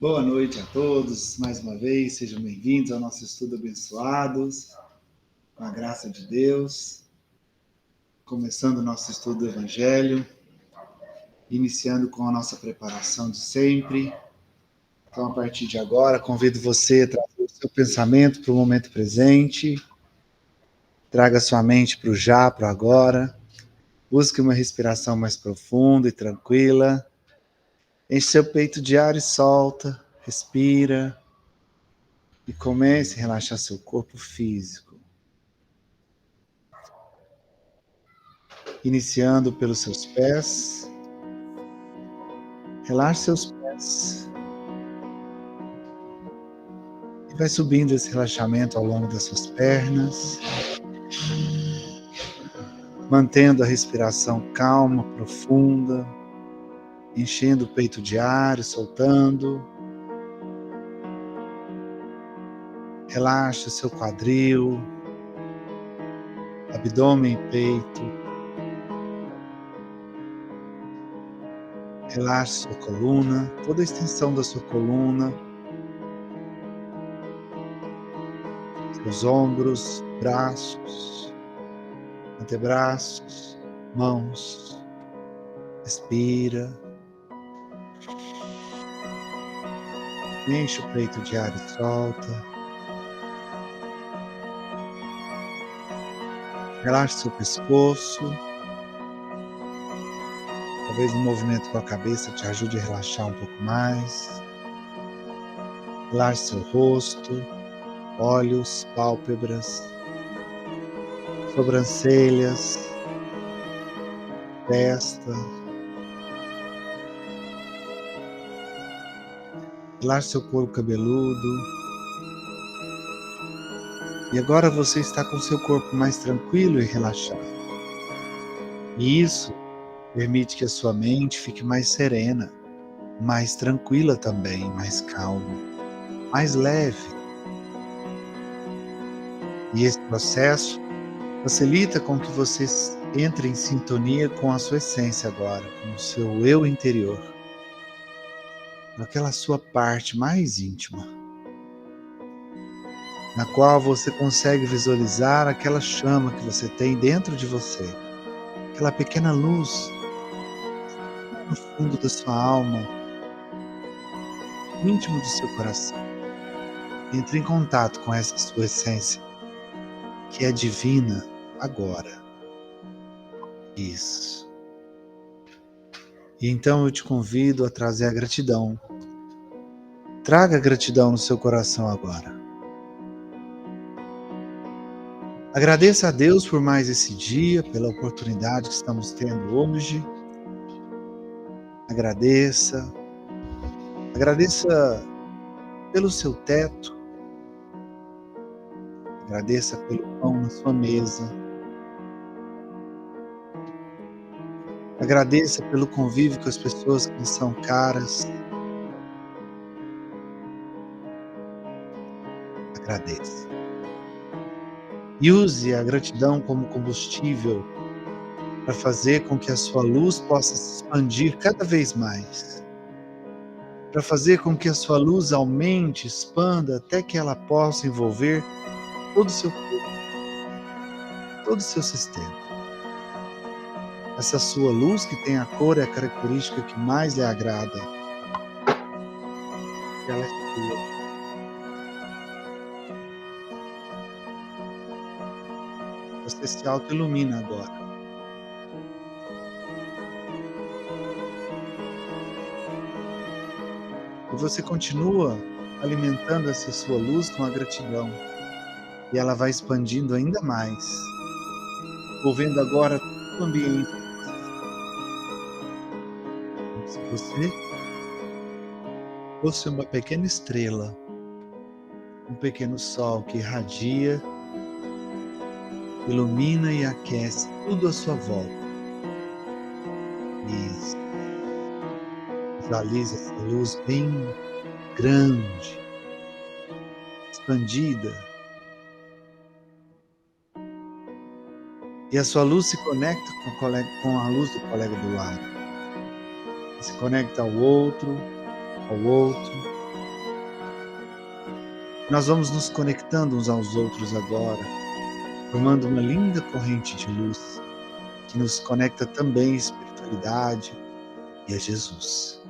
Boa noite a todos, mais uma vez, sejam bem-vindos ao nosso estudo abençoados, com a graça de Deus, começando o nosso estudo do Evangelho, iniciando com a nossa preparação de sempre. Então, a partir de agora, convido você a trazer o seu pensamento para o momento presente, traga sua mente para o já, para o agora, busque uma respiração mais profunda e tranquila, enche seu peito de ar e solta, respira, e comece a relaxar seu corpo físico. Iniciando pelos seus pés. Relaxe seus pés. E vai subindo esse relaxamento ao longo das suas pernas. Mantendo a respiração calma, profunda. Enchendo o peito de ar e soltando. Relaxa seu quadril, abdômen e peito. Relaxe sua coluna, toda a extensão da sua coluna. Seus ombros, braços, antebraços, mãos. Respira. Enche o peito de ar e solta. Relaxe seu pescoço. Talvez um movimento com a cabeça te ajude a relaxar um pouco mais. Relaxe seu rosto, olhos, pálpebras, sobrancelhas, testa. Relaxe seu couro cabeludo. E agora você está com seu corpo mais tranquilo e relaxado. E isso permite que a sua mente fique mais serena, mais tranquila também, mais calma, mais leve. E esse processo facilita com que você entre em sintonia com a sua essência agora, com o seu eu interior, aquela sua parte mais íntima, na qual você consegue visualizar aquela chama que você tem dentro de você, aquela pequena luz no fundo da sua alma, no íntimo do seu coração. Entre em contato com essa sua essência, que é divina agora. Isso. E então eu te convido a trazer a gratidão. Traga a gratidão no seu coração agora. Agradeça a Deus por mais esse dia, pela oportunidade que estamos tendo hoje. Agradeça pelo seu teto. Agradeça pelo pão na sua mesa. Agradeça pelo convívio com as pessoas que lhe são caras. Agradeça. E use a gratidão como combustível para fazer com que a sua luz possa se expandir cada vez mais. Para fazer com que a sua luz aumente, expanda, até que ela possa envolver todo o seu corpo, todo o seu sistema. Essa sua luz que tem a cor e a característica que mais lhe agrada. Ela é sua. Você se auto-ilumina agora. E você continua alimentando essa sua luz com a gratidão. E ela vai expandindo ainda mais. Envolvendo agora todo o ambiente. Como se você fosse uma pequena estrela. Um pequeno sol que irradia, ilumina e aquece tudo à sua volta. Isso. Visualize essa luz bem grande, expandida. E a sua luz se conecta com a luz do colega do lado. Se conecta ao outro, ao outro. Nós vamos nos conectando uns aos outros agora, formando uma linda corrente de luz que nos conecta também à espiritualidade e a Jesus.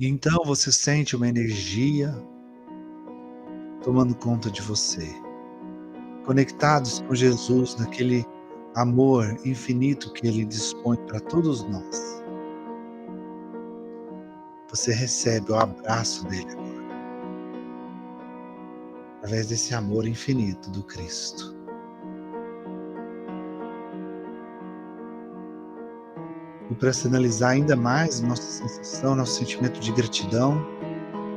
E então você sente uma energia tomando conta de você, conectados com Jesus naquele amor infinito que Ele dispõe para todos nós. Você recebe o abraço dele agora, através desse amor infinito do Cristo. E para sinalizar ainda mais nossa sensação, nosso sentimento de gratidão,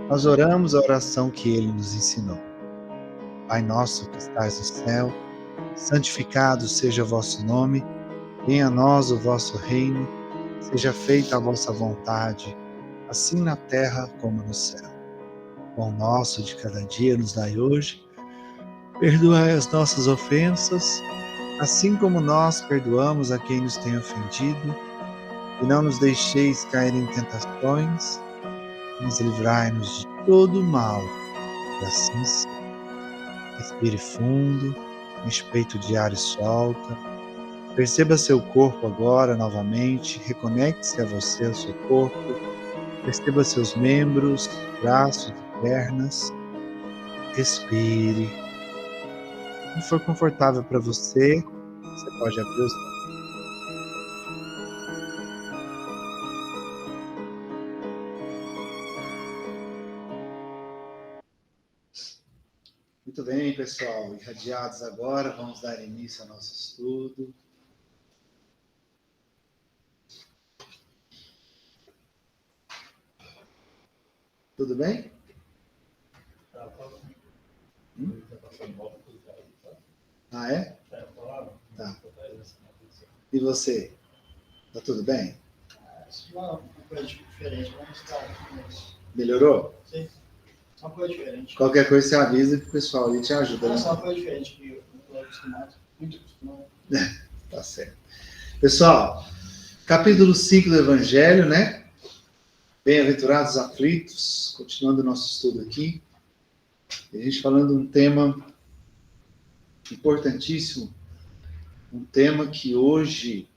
nós oramos a oração que Ele nos ensinou. Pai nosso que estais no céu, santificado seja o vosso nome, venha a nós o vosso reino, seja feita a vossa vontade, assim na terra como no céu. O pão nosso de cada dia nos dai hoje, perdoai as nossas ofensas, assim como nós perdoamos a quem nos tem ofendido, e não nos deixeis cair em tentações, mas livrai-nos de todo o mal, e assim seja. Respire fundo, enche o peito de ar e solta. Perceba seu corpo agora novamente, reconecte-se a você, ao seu corpo. Perceba seus membros, braços e pernas. Respire. Se for confortável para você, você pode abrir os olhos. Muito bem, pessoal. Irradiados agora, vamos dar início ao nosso estudo. Tudo bem? Ah, é? Tá. E você? Tá tudo bem? Acho que uma coisa diferente, vamos estar. Melhorou? Sim. Uma coisa diferente. Qualquer coisa você avisa que o pessoal ali te ajuda. Não, Né? só uma coisa diferente que eu estou acostumado, muito acostumado. Tá certo. Pessoal, capítulo 5 do Evangelho, né? Bem-aventurados aflitos, continuando o nosso estudo aqui. A gente falando um tema importantíssimo, um tema que hoje,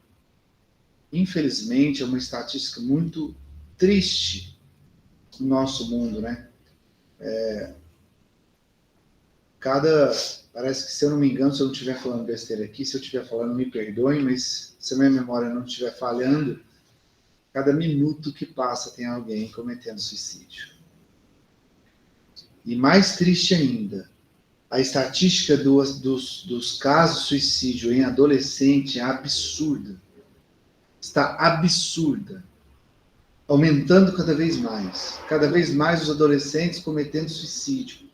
infelizmente, é uma estatística muito triste no nosso mundo, né? Parece que, se eu não me engano, se eu não estiver falando besteira aqui, se eu estiver falando, me perdoem, mas se a minha memória não estiver falhando, cada minuto que passa tem alguém cometendo suicídio. E mais triste ainda, a estatística dos casos de suicídio em adolescente é absurda. Está absurda. Aumentando cada vez mais. Cada vez mais os adolescentes cometendo suicídio.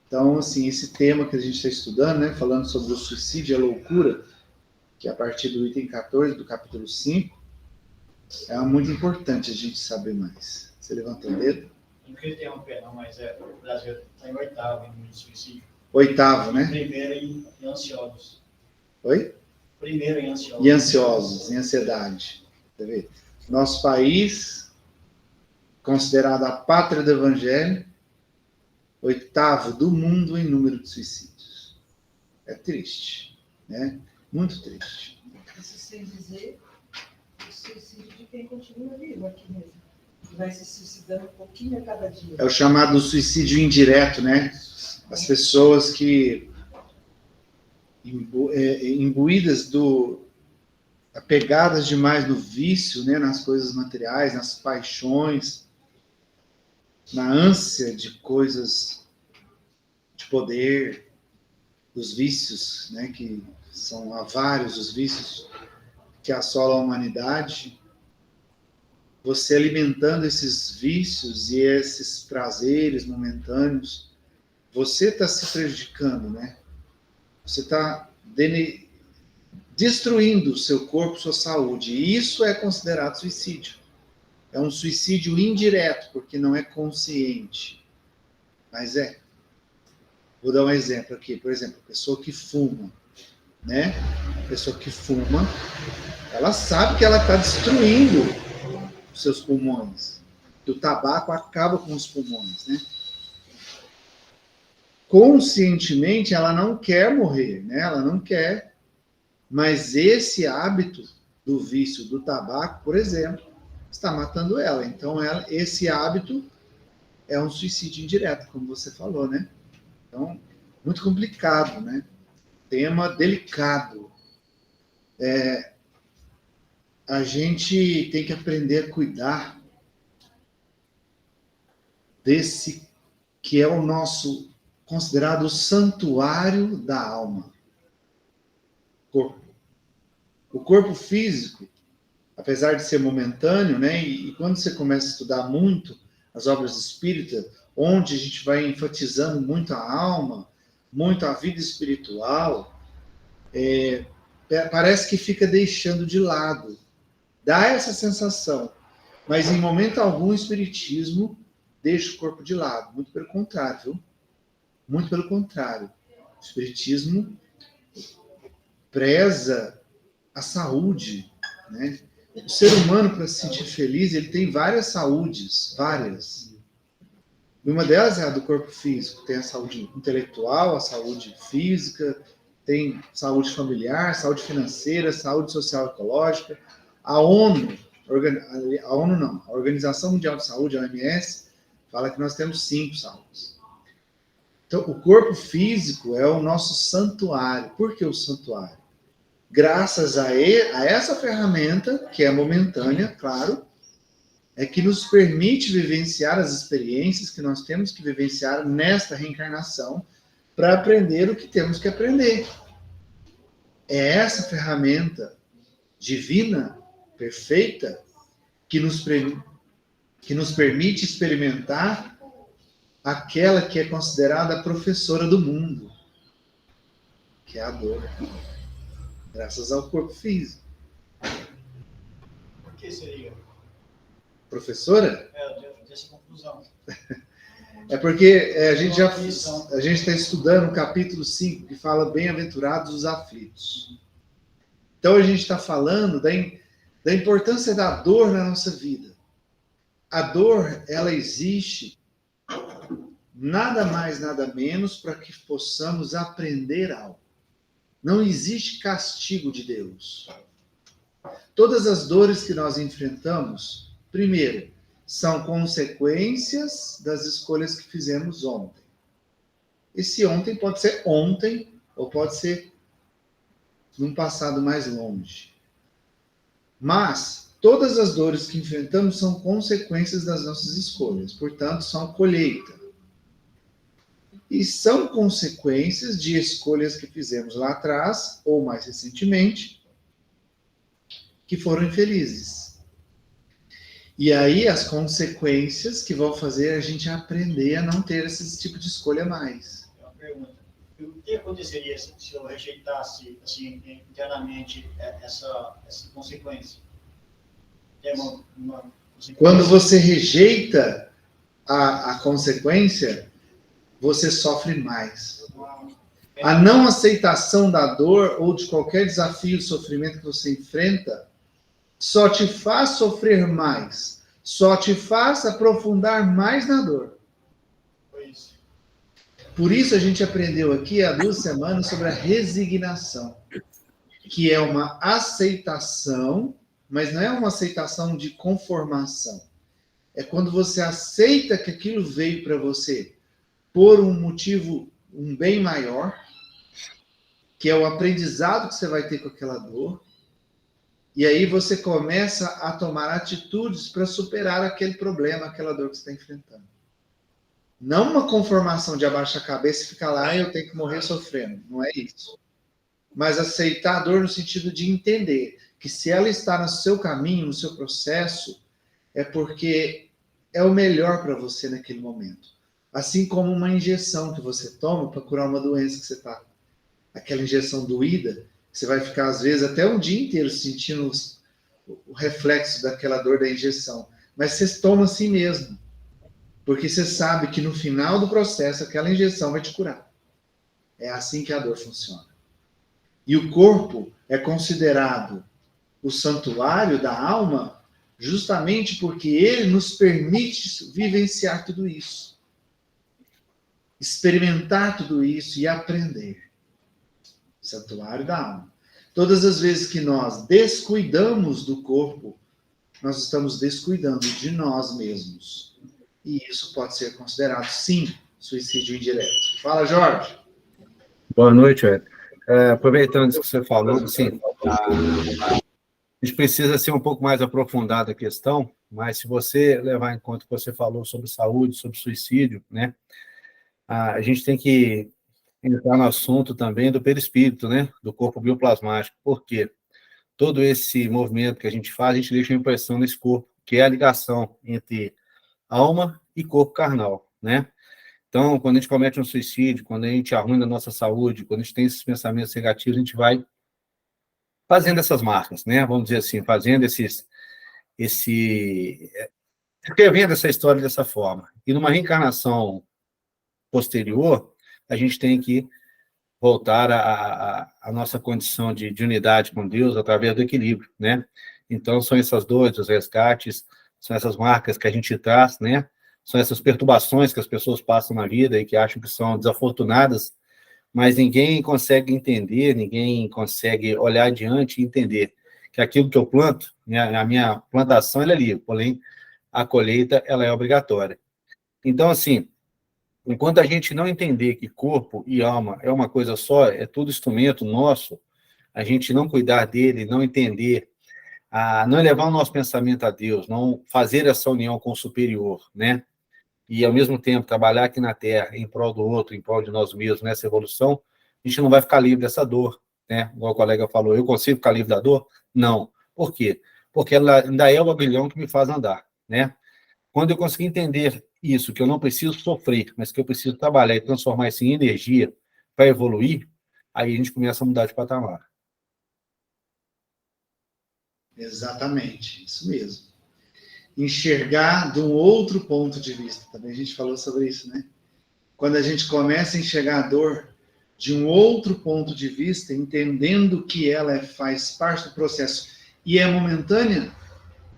Então, assim, esse tema que a gente está estudando, né, falando sobre o suicídio e a loucura, que é a partir do item 14 do capítulo 5, é muito importante a gente saber mais. Você levantou o dedo? Não queria interromper, não, mas o Brasil está em oitavo em número de suicídio. Oitavo, né? Primeiro em ansiosos. Oi? Primeiro em ansiosos. E ansiosos, em ansiedade. Quer ver? Nosso país, considerado a pátria do Evangelho, oitavo do mundo em número de suicídios. É triste, né? Muito triste. Isso sem dizer o suicídio de quem continua vivo aqui mesmo. Que vai se suicidando um pouquinho a cada dia. É o chamado suicídio indireto, né? As pessoas que, imbuídas apegadas demais no vício, né? Nas coisas materiais, nas paixões, na ânsia de coisas de poder, dos vícios, né? Que são há vários os vícios que assolam a humanidade. Você alimentando esses vícios e esses prazeres momentâneos, você está se prejudicando, né? Você está destruindo o seu corpo, sua saúde. E isso é considerado suicídio. É um suicídio indireto, porque não é consciente. Mas é. Vou dar um exemplo aqui. Por exemplo, a pessoa que fuma, né? A pessoa que fuma, ela sabe que ela está destruindo os seus pulmões. que o tabaco acaba com os pulmões, né? Conscientemente, ela não quer morrer, né? Ela não quer, mas esse hábito do vício do tabaco, por exemplo, está matando ela. Então, esse hábito é um suicídio indireto, como você falou, né? Então, muito complicado, né? Tema delicado. A gente tem que aprender a cuidar desse que é o nosso considerado santuário da alma, corpo. O corpo físico, apesar de ser momentâneo, né? E quando você começa a estudar muito as obras espíritas, onde a gente vai enfatizando muito a alma, muito a vida espiritual, parece que fica deixando de lado. Dá essa sensação. Mas em momento algum o espiritismo deixa o corpo de lado. Muito pelo contrário, viu? Muito pelo contrário. O espiritismo preza a saúde, né? O ser humano, para se sentir feliz, ele tem várias saúdes, várias. E uma delas é a do corpo físico. Tem a saúde intelectual, a saúde física, tem saúde familiar, saúde financeira, saúde social e ecológica. A ONU não, a Organização Mundial de Saúde, a OMS, fala que nós temos 5 saúdes. Então, o corpo físico é o nosso santuário. Por que o santuário? Graças a essa ferramenta, que é momentânea, claro, é que nos permite vivenciar as experiências que nós temos que vivenciar nesta reencarnação para aprender o que temos que aprender. É essa ferramenta divina, perfeita, que nos permite experimentar aquela que é considerada a professora do mundo, que é a dor, graças ao corpo físico. Por que seria? Professora? Eu essa conclusão. É porque a gente está estudando o capítulo 5, que fala bem-aventurados os aflitos. Então a gente está falando da importância da dor na nossa vida. A dor, ela existe nada mais, nada menos para que possamos aprender algo. Não existe castigo de Deus. Todas as dores que nós enfrentamos, primeiro, são consequências das escolhas que fizemos ontem. Esse ontem pode ser ontem ou pode ser num passado mais longe. Mas todas as dores que enfrentamos são consequências das nossas escolhas, portanto, são colheita. E são consequências de escolhas que fizemos lá atrás, ou mais recentemente, que foram infelizes. E aí as consequências que vão fazer a gente aprender a não ter esse tipo de escolha mais. É uma pergunta. O que aconteceria se eu rejeitasse assim, internamente essa consequência? Tem uma consequência? Quando você rejeita a consequência, você sofre mais. A não aceitação da dor ou de qualquer desafio, sofrimento que você enfrenta, só te faz sofrer mais, só te faz aprofundar mais na dor. Por isso a gente aprendeu aqui há 2 semanas sobre a resignação, que é uma aceitação, mas não é uma aceitação de conformação. É quando você aceita que aquilo veio para você por um motivo, um bem maior, que é o aprendizado que você vai ter com aquela dor, e aí você começa a tomar atitudes para superar aquele problema, aquela dor que você está enfrentando. Não uma conformação de abaixar a cabeça e ficar lá, eu tenho que morrer sofrendo. Não é isso. Mas aceitar a dor no sentido de entender que se ela está no seu caminho, no seu processo, é porque é o melhor para você naquele momento. Assim como uma injeção que você toma para curar uma doença que você está. Aquela injeção doída, você vai ficar, às vezes, até um dia inteiro sentindo o reflexo daquela dor da injeção. Mas você toma assim mesmo. Porque você sabe que no final do processo, aquela injeção vai te curar. É assim que a dor funciona. E o corpo é considerado o santuário da alma justamente porque ele nos permite vivenciar tudo isso, experimentar tudo isso e aprender. Santuário da alma. Todas as vezes que nós descuidamos do corpo, nós estamos descuidando de nós mesmos. E isso pode ser considerado, sim, suicídio indireto. Fala, Jorge. Boa noite, Ed. Aproveitando isso que você falou, sim, a gente precisa ser um pouco mais aprofundado a questão, mas se você levar em conta o que você falou sobre saúde, sobre suicídio, né, a gente tem que entrar no assunto também do perispírito, né, do corpo bioplasmático, porque todo esse movimento que a gente faz, a gente deixa uma impressão nesse corpo, que é a ligação entre alma e corpo carnal, né? Então, quando a gente comete um suicídio, quando a gente arruina a nossa saúde, quando a gente tem esses pensamentos negativos, a gente vai fazendo essas marcas, né? Vamos dizer assim, fazendo escrevendo essa história dessa forma. E numa reencarnação posterior, a gente tem que voltar à nossa condição de unidade com Deus através do equilíbrio, né? Então, são essas dores, os resgates, são essas marcas que a gente traz, né? São essas perturbações que as pessoas passam na vida e que acham que são desafortunadas, mas ninguém consegue entender, ninguém consegue olhar adiante e entender que aquilo que eu planto, né, a minha plantação ela é livre, porém a colheita ela é obrigatória. Então, assim, enquanto a gente não entender que corpo e alma é uma coisa só, é tudo instrumento nosso, a gente não cuidar dele, não entender, não elevar o nosso pensamento a Deus, não fazer essa união com o superior, né? E, ao mesmo tempo, trabalhar aqui na Terra em prol do outro, em prol de nós mesmos, nessa evolução, a gente não vai ficar livre dessa dor, né? Igual o colega falou, eu consigo ficar livre da dor? Não. Por quê? Porque ela ainda é o aguilhão que me faz andar, né? Quando eu conseguir entender isso, que eu não preciso sofrer, mas que eu preciso trabalhar e transformar isso em energia para evoluir, aí a gente começa a mudar de patamar. Exatamente, isso mesmo. Enxergar de um outro ponto de vista. Também a gente falou sobre isso, né? Quando a gente começa a enxergar a dor de um outro ponto de vista, entendendo que ela faz parte do processo e é momentânea,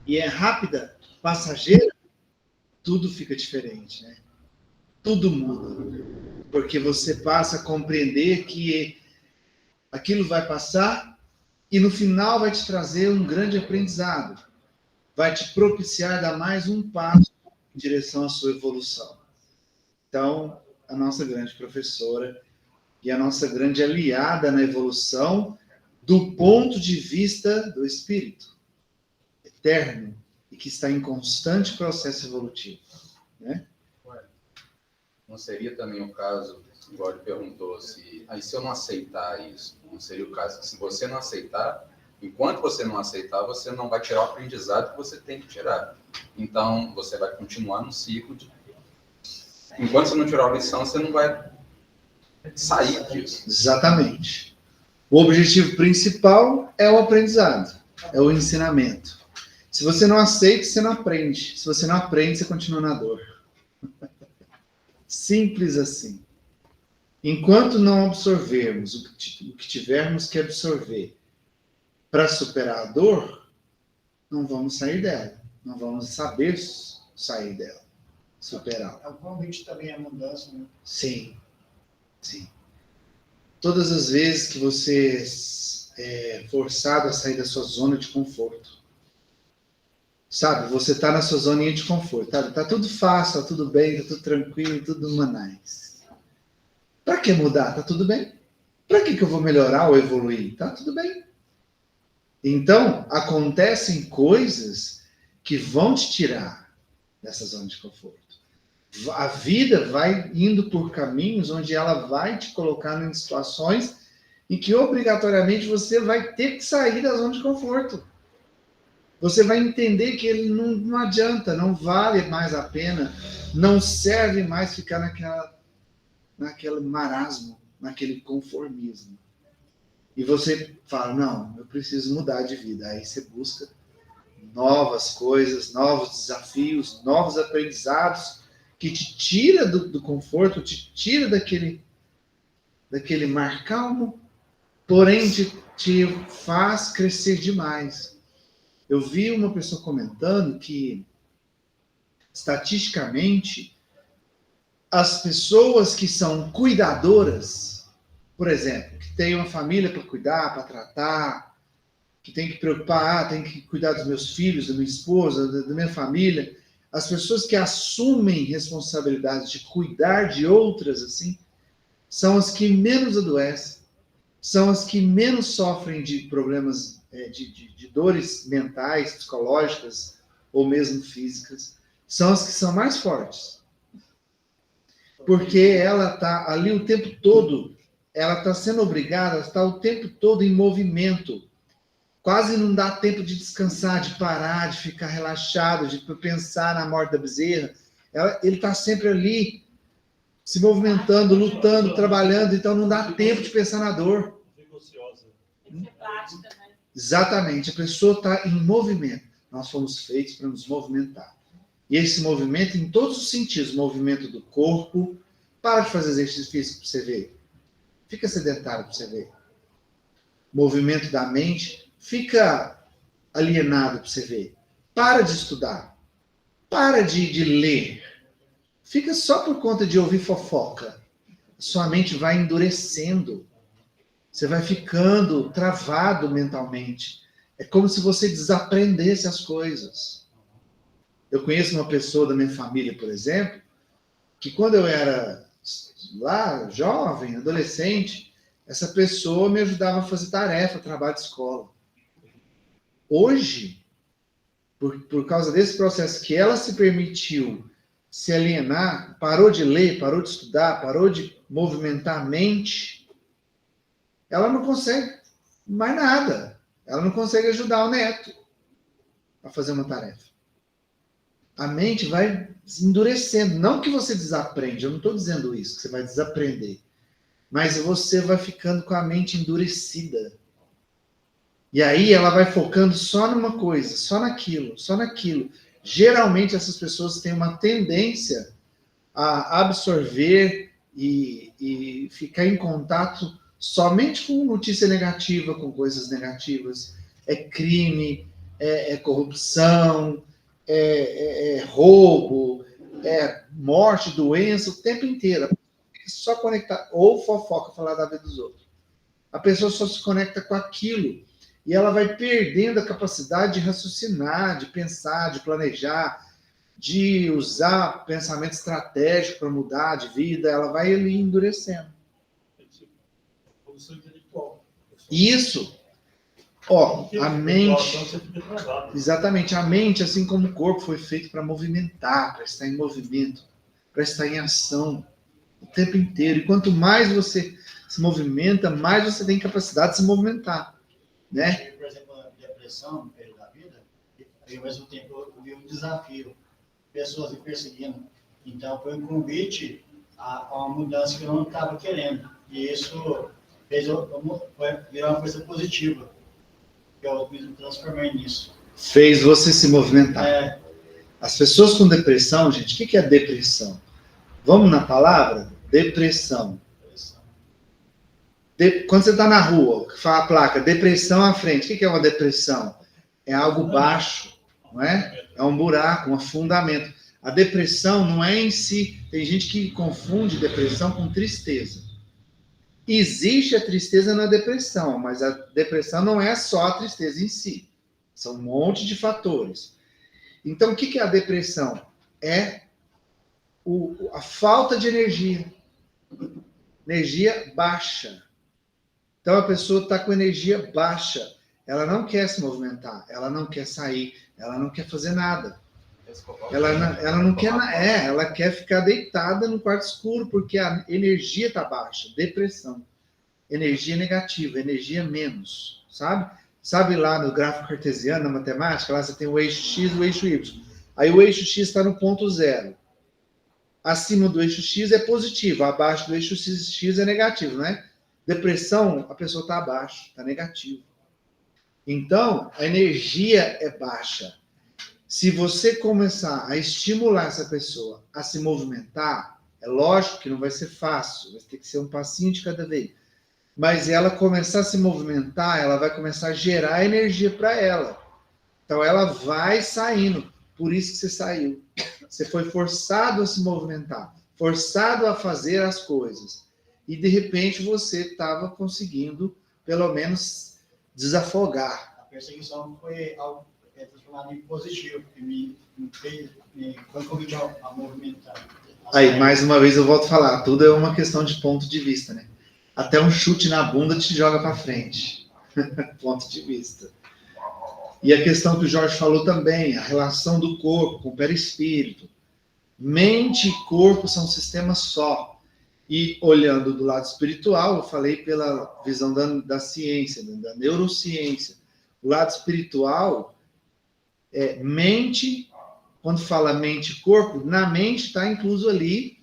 e é rápida, passageira, tudo fica diferente, né? Tudo muda. Porque você passa a compreender que aquilo vai passar e no final vai te trazer um grande aprendizado. Vai te propiciar dar mais um passo em direção à sua evolução. Então, a nossa grande professora e a nossa grande aliada na evolução do ponto de vista do espírito eterno e que está em constante processo evolutivo, né? Não seria também o caso, igual ele perguntou, se eu não aceitar isso, não seria o caso que se você não aceitar, enquanto você não aceitar, você não vai tirar o aprendizado que você tem que tirar. Então, você vai continuar no ciclo de... Enquanto você não tirar a lição, você não vai sair disso. Exatamente. O objetivo principal é o aprendizado, é o ensinamento. Se você não aceita, você não aprende. Se você não aprende, você continua na dor. Simples assim. Enquanto não absorvermos o que tivermos que absorver para superar a dor, não vamos sair dela. Não vamos saber sair dela, superá-la. O convite também é mudança, né? Sim, sim. Todas as vezes que você é forçado a sair da sua zona de conforto, sabe, você está na sua zoninha de conforto, tá? Tá tudo fácil, tá tudo bem, tá tudo tranquilo, tudo manais. Para que mudar? Tá tudo bem. Para que eu vou melhorar ou evoluir? Tá tudo bem. Então, acontecem coisas que vão te tirar dessa zona de conforto. A vida vai indo por caminhos onde ela vai te colocar em situações em que obrigatoriamente você vai ter que sair da zona de conforto. Você vai entender que ele não adianta, não vale mais a pena, não serve mais ficar naquele marasmo, naquele conformismo. E você fala, não, eu preciso mudar de vida. Aí você busca novas coisas, novos desafios, novos aprendizados que te tira do conforto, te tira daquele mar calmo, porém te faz crescer demais. Eu vi uma pessoa comentando que, estatisticamente, as pessoas que são cuidadoras, por exemplo, que tem uma família para cuidar, para tratar, que tem que preocupar, tem que cuidar dos meus filhos, da minha esposa, da minha família, as pessoas que assumem responsabilidade de cuidar de outras, assim, são as que menos adoecem, são as que menos sofrem de problemas, de dores mentais, psicológicas ou mesmo físicas, são as que são mais fortes. Porque ela está ali o tempo todo, ela está sendo obrigada a estar o tempo todo em movimento. Quase não dá tempo de descansar, de parar, de ficar relaxado, de pensar na morte da bezerra. Ele está sempre ali, se movimentando, lutando, trabalhando, então não dá tempo de pensar na dor. Exatamente, a pessoa está em movimento. Nós fomos feitos para nos movimentar. E esse movimento em todos os sentidos, movimento do corpo, para de fazer exercício físico para você ver. Fica sedentário para você ver. Movimento da mente, fica alienado para você ver. Para de estudar. Para de ler. Fica só por conta de ouvir fofoca. Sua mente vai endurecendo. Você vai ficando travado mentalmente. É como se você desaprendesse as coisas. Eu conheço uma pessoa da minha família, por exemplo, que quando eu era lá, jovem, adolescente, essa pessoa me ajudava a fazer tarefa, trabalho de escola. Hoje, por causa desse processo que ela se permitiu se alienar, parou de ler, parou de estudar, parou de movimentar a mente, ela não consegue mais nada. Ela não consegue ajudar o neto a fazer uma tarefa. A mente vai endurecendo. Não que você desaprende, eu não estou dizendo isso, que você vai desaprender. Mas você vai ficando com a mente endurecida. E aí ela vai focando só numa coisa, só naquilo, só naquilo. Geralmente essas pessoas têm uma tendência a absorver e ficar em contato somente com notícia negativa, com coisas negativas. É crime, é corrupção, é roubo, é morte, doença, o tempo inteiro. Só conectar, ou fofoca, falar da vida dos outros. A pessoa só se conecta com aquilo. E ela vai perdendo a capacidade de raciocinar, de pensar, de planejar, de usar pensamento estratégico para mudar de vida. Ela vai ali endurecendo. Isso. Ó, a mente... Exatamente. A mente, assim como o corpo, foi feito para movimentar, para estar em movimento, para estar em ação o tempo inteiro. E quanto mais você se movimenta, mais você tem capacidade de se movimentar. Né? Por exemplo, a depressão no período da vida, e ao mesmo tempo eu vi um desafio, pessoas me perseguindo. Então foi um convite a uma mudança que eu não estava querendo. E isso fez virar uma coisa positiva, que eu me transformei nisso. Fez você se movimentar. As pessoas com depressão, gente, o que é depressão? Vamos na palavra? Depressão. Quando você está na rua, fala a placa, depressão à frente. O que é uma depressão? É algo baixo, não é? É um buraco, um afundamento. A depressão não é em si. Tem gente que confunde depressão com tristeza. Existe a tristeza na depressão, mas a depressão não é só a tristeza em si. São um monte de fatores. Então, o que é a depressão? É a falta de energia. Energia baixa. Então, a pessoa está com energia baixa. Ela não quer se movimentar, ela não quer sair, ela não quer fazer nada. Ela não quer... ela quer ficar deitada no quarto escuro, porque a energia está baixa. Depressão. Energia negativa, energia menos, sabe? Sabe lá no gráfico cartesiano, na matemática, lá você tem o eixo X e o eixo Y. Aí o eixo X está no ponto zero. Acima do eixo X é positivo, abaixo do eixo X é negativo, né? Depressão, a pessoa está abaixo, está negativo. Então, a energia é baixa. Se você começar a estimular essa pessoa a se movimentar, é lógico que não vai ser fácil, vai ter que ser um passinho de cada vez. Mas ela começar a se movimentar, ela vai começar a gerar energia para ela. Então ela vai saindo. Por isso que você saiu. Você foi forçado a se movimentar, forçado a fazer as coisas. E de repente você estava conseguindo, pelo menos, desafogar. A perseguição foi algo transformado em positivo, que me foi convite a movimentar. Aí, mais uma vez eu volto a falar, tudo é uma questão de ponto de vista, né? Até um chute na bunda te joga para frente. Ponto de vista. E a questão que o Jorge falou também, a relação do corpo com o perispírito. Mente e corpo são um sistema só. E olhando do lado espiritual, eu falei pela visão da ciência, da neurociência. O lado espiritual é mente, quando fala mente e corpo, na mente está incluso ali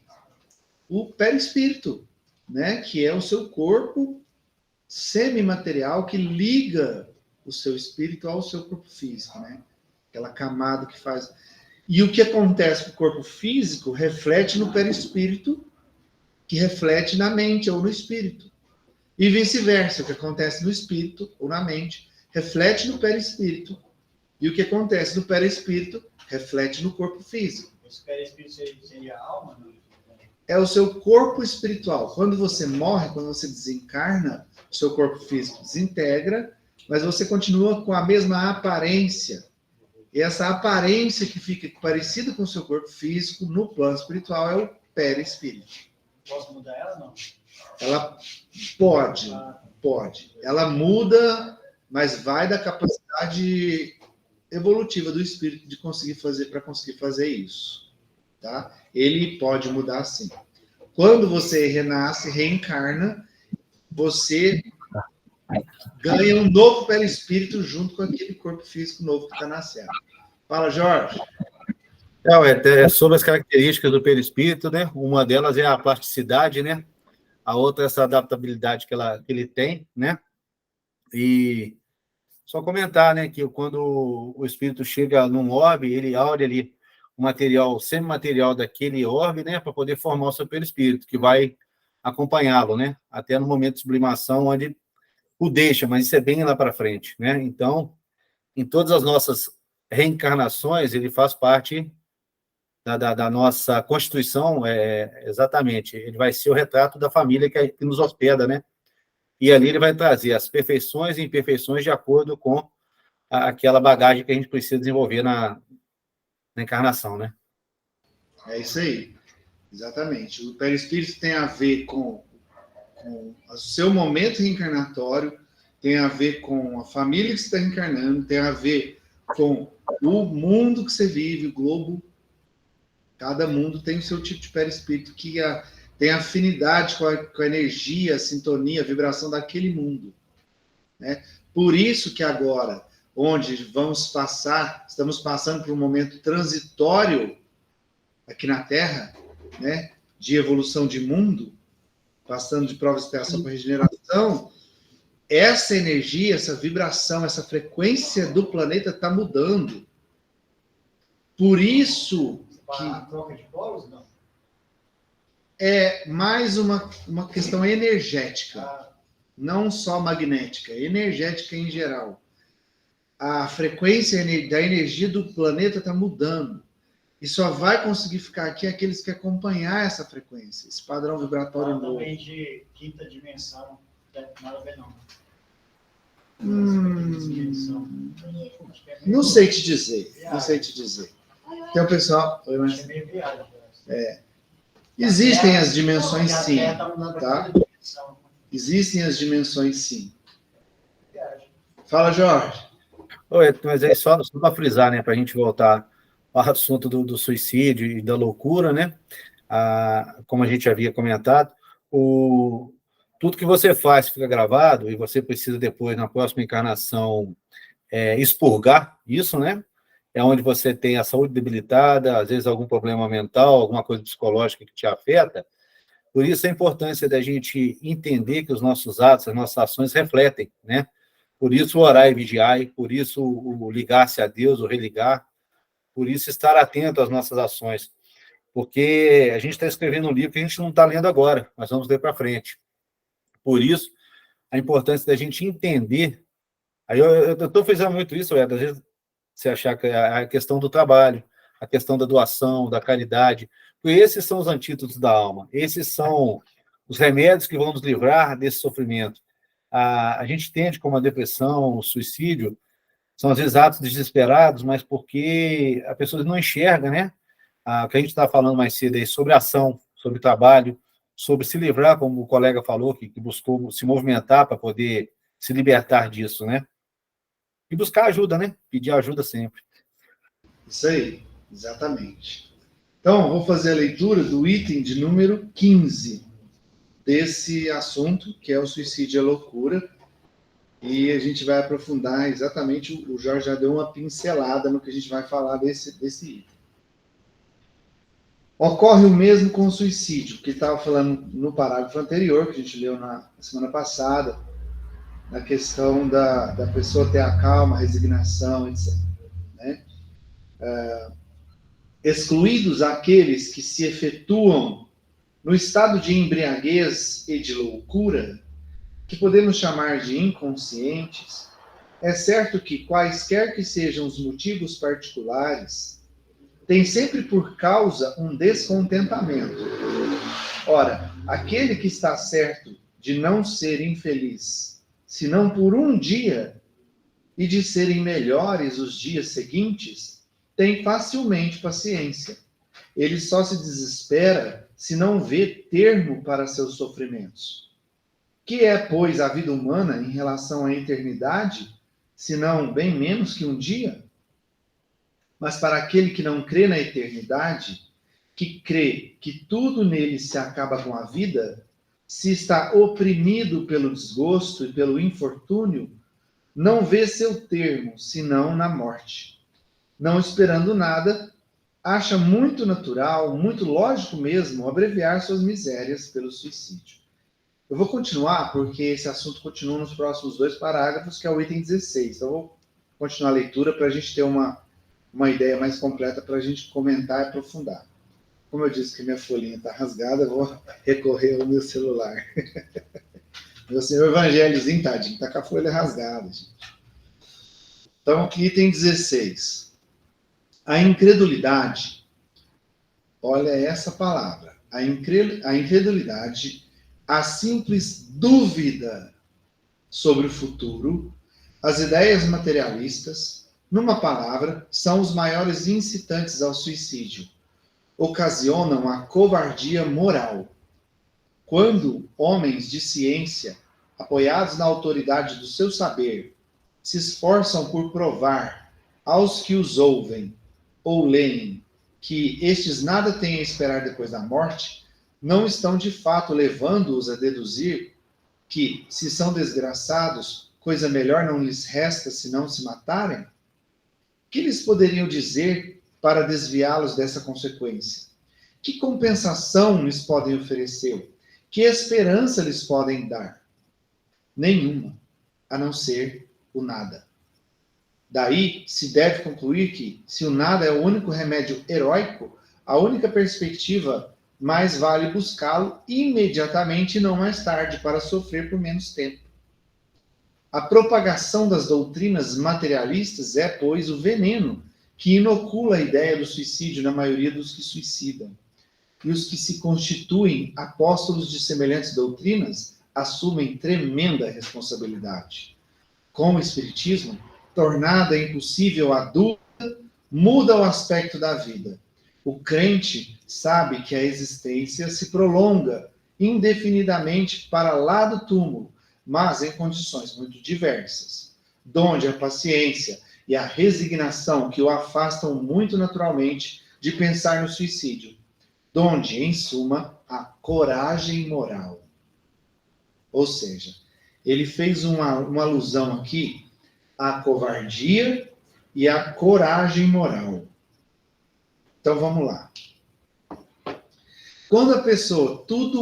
o perispírito, né? Que é o seu corpo semimaterial que liga o seu espírito ao seu corpo físico, né? Aquela camada que faz... E o que acontece com o corpo físico reflete no perispírito, que reflete na mente ou no espírito. E vice-versa, o que acontece no espírito ou na mente reflete no perispírito. E o que acontece no perispírito reflete no corpo físico. Esse perispírito seria a alma? Não? É o seu corpo espiritual. Quando você morre, quando você desencarna, o seu corpo físico desintegra, mas você continua com a mesma aparência. E essa aparência que fica parecida com o seu corpo físico, no plano espiritual, é o perispírito. Posso mudar ela, não? Ela pode. Ela muda, mas vai da capacidade evolutiva do espírito de conseguir fazer isso. Tá? Ele pode mudar sim. Quando você renasce, reencarna, você ganha um novo perispírito junto com aquele corpo físico novo que está nascendo. Fala, Jorge. É sobre as características do perispírito, né? Uma delas é a plasticidade, né? A outra é essa adaptabilidade que ele tem, né? E só comentar, né, que quando o espírito chega num orbe, ele olha ali o material, semimaterial daquele orbe, né, para poder formar o seu perispírito, que vai acompanhá-lo, né, até no momento de sublimação, onde o deixa, mas isso é bem lá para frente, né? Então, em todas as nossas reencarnações, ele faz parte da nossa constituição, exatamente, ele vai ser o retrato da família que nos hospeda, né? E ali ele vai trazer as perfeições e imperfeições de acordo com aquela bagagem que a gente precisa desenvolver na encarnação, né? É isso aí, exatamente. O perispírito tem a ver com o seu momento reencarnatório, tem a ver com a família que você está reencarnando, tem a ver com o mundo que você vive, o globo. Cada mundo tem o seu tipo de perispírito que tem afinidade com a energia, a sintonia, a vibração daquele mundo. Né? Por isso que agora, onde estamos passando por um momento transitório aqui na Terra, né? De evolução de mundo, passando de prova e expiação para regeneração, essa energia, essa vibração, essa frequência do planeta está mudando. Por isso que A troca de polos, não? É mais uma questão energética, não só magnética, energética em geral. A frequência da energia do planeta está mudando. E só vai conseguir ficar aqui aqueles que acompanhar essa frequência, esse padrão vibratório novo. Também de quinta dimensão, nada a ver não. Não sei te dizer, Tem o pessoal... É meio viagem. Existem as dimensões, sim. Tá? Existem as dimensões, sim. Fala, Jorge. Oi, mas é só para frisar, né, para a gente voltar ao assunto do suicídio e da loucura, né? Como a gente havia comentado, tudo que você faz fica gravado e você precisa depois, na próxima encarnação, expurgar isso, né? É onde você tem a saúde debilitada, às vezes algum problema mental, alguma coisa psicológica que te afeta. Por isso a importância da gente entender que os nossos atos, as nossas ações refletem, né? Por isso o orar e vigiar, por isso o ligar-se a Deus, o religar, por isso estar atento às nossas ações. Porque a gente está escrevendo um livro que a gente não está lendo agora, nós vamos ler para frente. Por isso, a importância da gente entender. Aí eu estou fazendo muito isso, às vezes Você achar que a questão do trabalho, a questão da doação, da caridade, porque esses são os antídotos da alma, esses são os remédios que vão nos livrar desse sofrimento. A gente entende como a depressão, o suicídio, são às vezes atos desesperados, mas porque a pessoa não enxerga, né? O que a gente está falando mais cedo aí, sobre ação, sobre trabalho, sobre se livrar, como o colega falou, que buscou se movimentar para poder se libertar disso, né? E buscar ajuda, né? Pedir ajuda sempre. Isso aí, exatamente. Então, vou fazer a leitura do item de número 15 desse assunto, que é o suicídio e a loucura, e a gente vai aprofundar exatamente, o Jorge já deu uma pincelada no que a gente vai falar desse item. Ocorre o mesmo com o suicídio, que estava falando no parágrafo anterior, que a gente leu na semana passada, na questão da pessoa ter a calma, a resignação, etc. Né? Excluídos aqueles que se efetuam no estado de embriaguez e de loucura, que podemos chamar de inconscientes, é certo que, quaisquer que sejam os motivos particulares, tem sempre por causa um descontentamento. Ora, aquele que está certo de não ser infeliz, senão por um dia, e de serem melhores os dias seguintes, tem facilmente paciência. Ele só se desespera se não vê termo para seus sofrimentos. Que é, pois, a vida humana em relação à eternidade, senão bem menos que um dia? Mas para aquele que não crê na eternidade, que crê que tudo nele se acaba com a vida, se está oprimido pelo desgosto e pelo infortúnio, não vê seu termo, senão na morte. Não esperando nada, acha muito natural, muito lógico mesmo, abreviar suas misérias pelo suicídio. Eu vou continuar, porque esse assunto continua nos próximos 2 parágrafos, que é o item 16. Então, eu vou continuar a leitura para a gente ter uma ideia mais completa, para a gente comentar e aprofundar. Como eu disse que minha folhinha está rasgada, eu vou recorrer ao meu celular. Meu senhor Evangelhozinho, tadinho, está com a folha rasgada, gente. Então, item 16. A incredulidade, olha essa palavra, a incredulidade, a simples dúvida sobre o futuro, as ideias materialistas, numa palavra, são os maiores incitantes ao suicídio. Ocasionam a covardia moral. Quando homens de ciência, apoiados na autoridade do seu saber, se esforçam por provar aos que os ouvem ou leem que estes nada têm a esperar depois da morte, não estão de fato levando-os a deduzir que, se são desgraçados, coisa melhor não lhes resta senão se matarem? Que lhes poderiam dizer para desviá-los dessa consequência? Que compensação lhes podem oferecer? Que esperança lhes podem dar? Nenhuma, a não ser o nada. Daí se deve concluir que, se o nada é o único remédio heróico, a única perspectiva, mais vale buscá-lo imediatamente e não mais tarde, para sofrer por menos tempo. A propagação das doutrinas materialistas é, pois, o veneno que inocula a ideia do suicídio na maioria dos que suicidam. E os que se constituem apóstolos de semelhantes doutrinas assumem tremenda responsabilidade. Com o Espiritismo, tornada impossível a dúvida, muda o aspecto da vida. O crente sabe que a existência se prolonga indefinidamente para lá do túmulo, mas em condições muito diversas, donde a paciência e a resignação que o afastam muito naturalmente de pensar no suicídio, donde, em suma, a coragem moral. Ou seja, ele fez uma alusão aqui à covardia e à coragem moral. Então, vamos lá. Quando a pessoa, tudo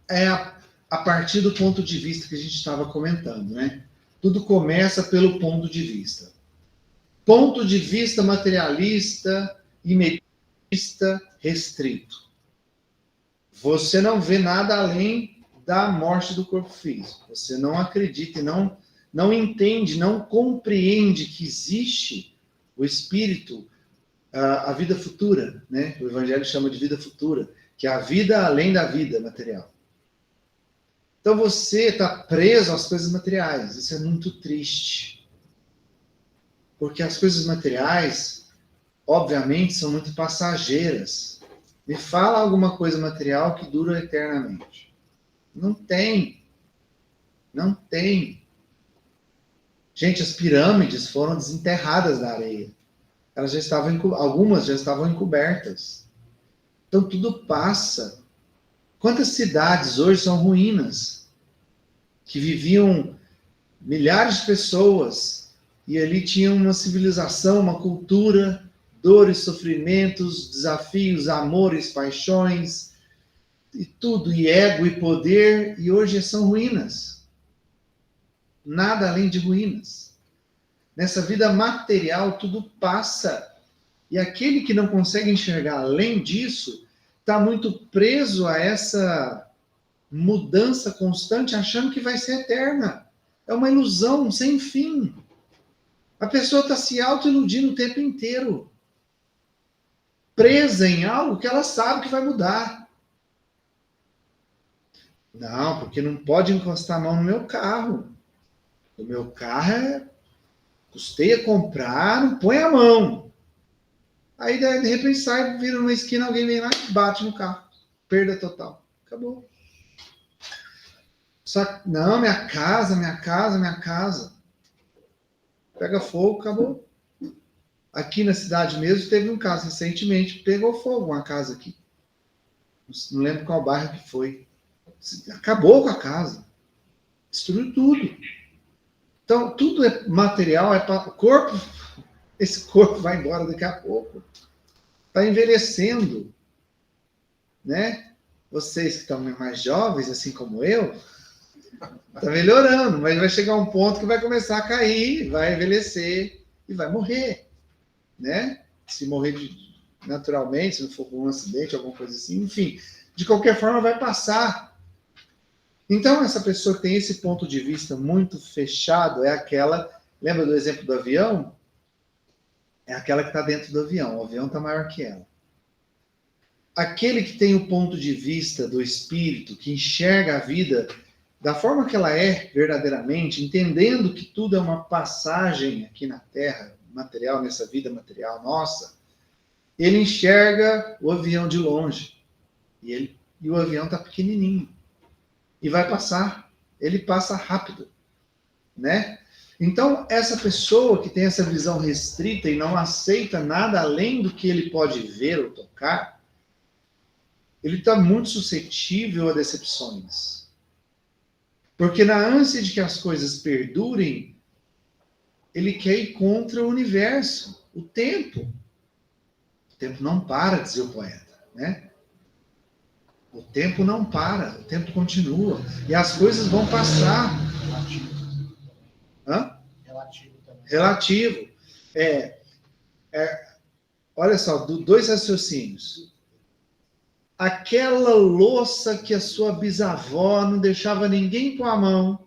é a partir do ponto de vista que a gente estava comentando, né? Tudo começa pelo ponto de vista. Ponto de vista materialista, imediatista, restrito. Você não vê nada além da morte do corpo físico. Você não acredita e não entende, não compreende que existe o espírito, a vida futura, né? O Evangelho chama de vida futura, que é a vida além da vida material. Então você está preso às coisas materiais. Isso é muito triste. Porque as coisas materiais, obviamente, são muito passageiras. Me fala alguma coisa material que dura eternamente. Não tem. Não tem. Gente, as pirâmides foram desenterradas da areia. Elas já estavam, algumas já estavam encobertas. Então tudo passa. Quantas cidades hoje são ruínas? Que viviam milhares de pessoas e ali tinha uma civilização, uma cultura, dores, sofrimentos, desafios, amores, paixões, e tudo, e ego e poder, e hoje são ruínas. Nada além de ruínas. Nessa vida material, tudo passa. E aquele que não consegue enxergar além disso, está muito preso a essa mudança constante, achando que vai ser eterna. É uma ilusão sem fim. A pessoa está se auto-iludindo o tempo inteiro. Presa em algo que ela sabe que vai mudar. Não, porque não pode encostar a mão no meu carro. O meu carro custei a comprar, não põe a mão. Aí, de repente, sai, vira numa esquina, alguém vem lá e bate no carro. Perda total. Acabou. Só que, não, minha casa. Pega fogo, acabou. Aqui na cidade mesmo, teve um caso recentemente, pegou fogo uma casa aqui. Não lembro qual bairro que foi. Acabou com a casa. Destruiu tudo. Então, tudo é material, é para o corpo. Esse corpo vai embora daqui a pouco. Está envelhecendo. Né? Vocês que estão mais jovens, assim como eu, está melhorando, mas vai chegar um ponto que vai começar a cair, vai envelhecer e vai morrer. Né? Se morrer naturalmente, se não for por um acidente, alguma coisa assim, enfim, de qualquer forma vai passar. Então, essa pessoa que tem esse ponto de vista muito fechado é aquela, lembra do exemplo do avião? É aquela que está dentro do avião, o avião está maior que ela. Aquele que tem o ponto de vista do espírito, que enxerga a vida da forma que ela é verdadeiramente, entendendo que tudo é uma passagem aqui na Terra, material, nessa vida material nossa, ele enxerga o avião de longe. E o avião está pequenininho. E vai passar. Ele passa rápido. Né? Então, essa pessoa que tem essa visão restrita e não aceita nada além do que ele pode ver ou tocar, ele está muito suscetível a decepções. Porque na ânsia de que as coisas perdurem, ele quer ir contra o universo, o tempo. O tempo não para, dizia o poeta, né? O tempo não para, o tempo continua. E as coisas vão passar. Relativo. Hã? Relativo também. Relativo. Olha só, dois raciocínios. Aquela louça que a sua bisavó não deixava ninguém pôr a mão,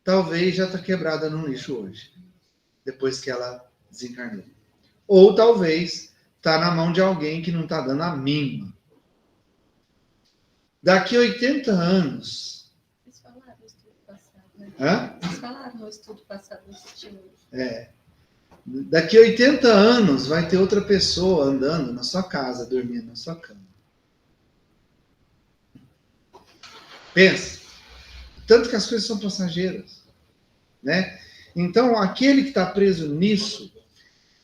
talvez já está quebrada no lixo hoje, depois que ela desencarnou. Ou talvez está na mão de alguém que não está dando a mínima. Daqui a 80 anos... Eles falaram no estudo passado, né? Hã? Eles falaram no estudo passado desse time. Daqui a 80 anos vai ter outra pessoa andando na sua casa, dormindo na sua cama. Pensa. Tanto que as coisas são passageiras. Né? Então, aquele que está preso nisso,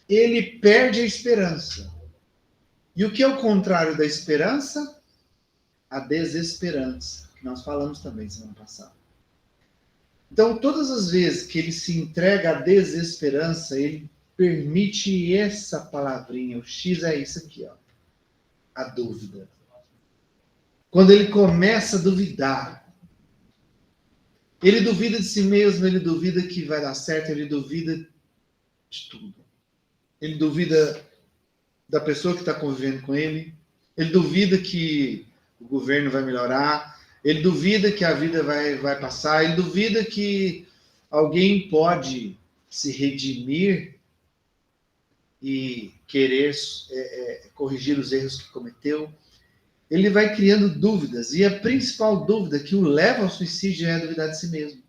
ele perde a esperança. E o que é o contrário da esperança? A desesperança, que nós falamos também semana passada. Então, todas as vezes que ele se entrega à desesperança, ele permite essa palavrinha, o X é isso aqui, ó, a dúvida. Quando ele começa a duvidar, ele duvida de si mesmo, ele duvida que vai dar certo, ele duvida de tudo. Ele duvida da pessoa que está convivendo com ele, ele duvida que o governo vai melhorar, ele duvida que a vida vai passar, ele duvida que alguém pode se redimir e querer corrigir os erros que cometeu. Ele vai criando dúvidas, e a principal dúvida que o leva ao suicídio é a duvidar de si mesmo.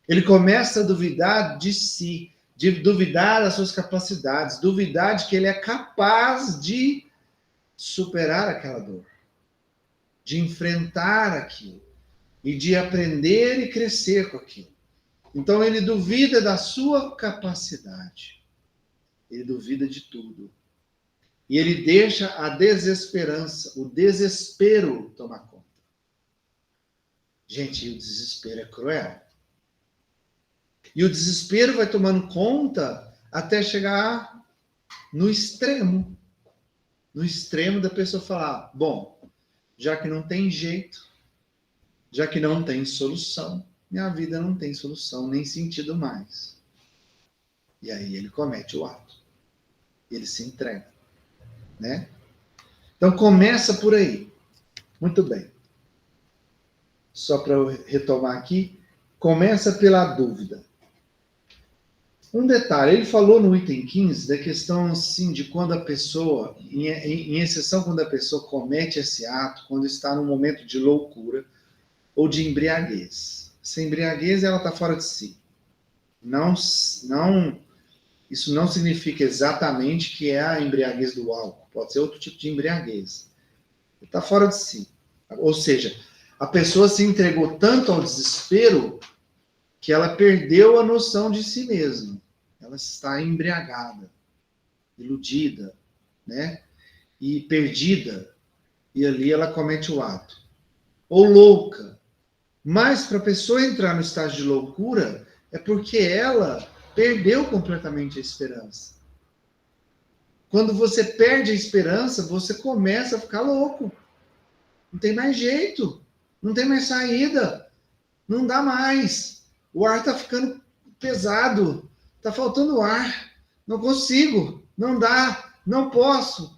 Ele começa a duvidar de si, de duvidar das suas capacidades, duvidar de que ele é capaz de superar aquela dor, de enfrentar aquilo, e de aprender e crescer com aquilo. Então ele duvida da sua capacidade, ele duvida de tudo. E ele deixa a desesperança, o desespero tomar conta. Gente, o desespero é cruel. E o desespero vai tomando conta até chegar no extremo. No extremo da pessoa falar, bom, já que não tem jeito, já que não tem solução, minha vida não tem solução, nem sentido mais. E aí ele comete o ato. Ele se entrega. Né? Então começa por aí. Muito bem. Só para eu retomar aqui, começa pela dúvida. Um detalhe, ele falou no item 15 da questão assim, de quando a pessoa, em exceção quando a pessoa comete esse ato, quando está num momento de loucura ou de embriaguez. Se embriaguez, ela está fora de si. Isso não significa exatamente que é a embriaguez do álcool. Pode ser outro tipo de embriaguez. Está fora de si. Ou seja, a pessoa se entregou tanto ao desespero que ela perdeu a noção de si mesma. Ela está embriagada, iludida, né? E perdida. E ali ela comete o ato. Ou louca. Mas para a pessoa entrar no estágio de loucura, é porque ela perdeu completamente a esperança. Quando você perde a esperança, você começa a ficar louco. Não tem mais jeito. Não tem mais saída. Não dá mais. O ar está ficando pesado. Está faltando ar. Não consigo. Não dá. Não posso.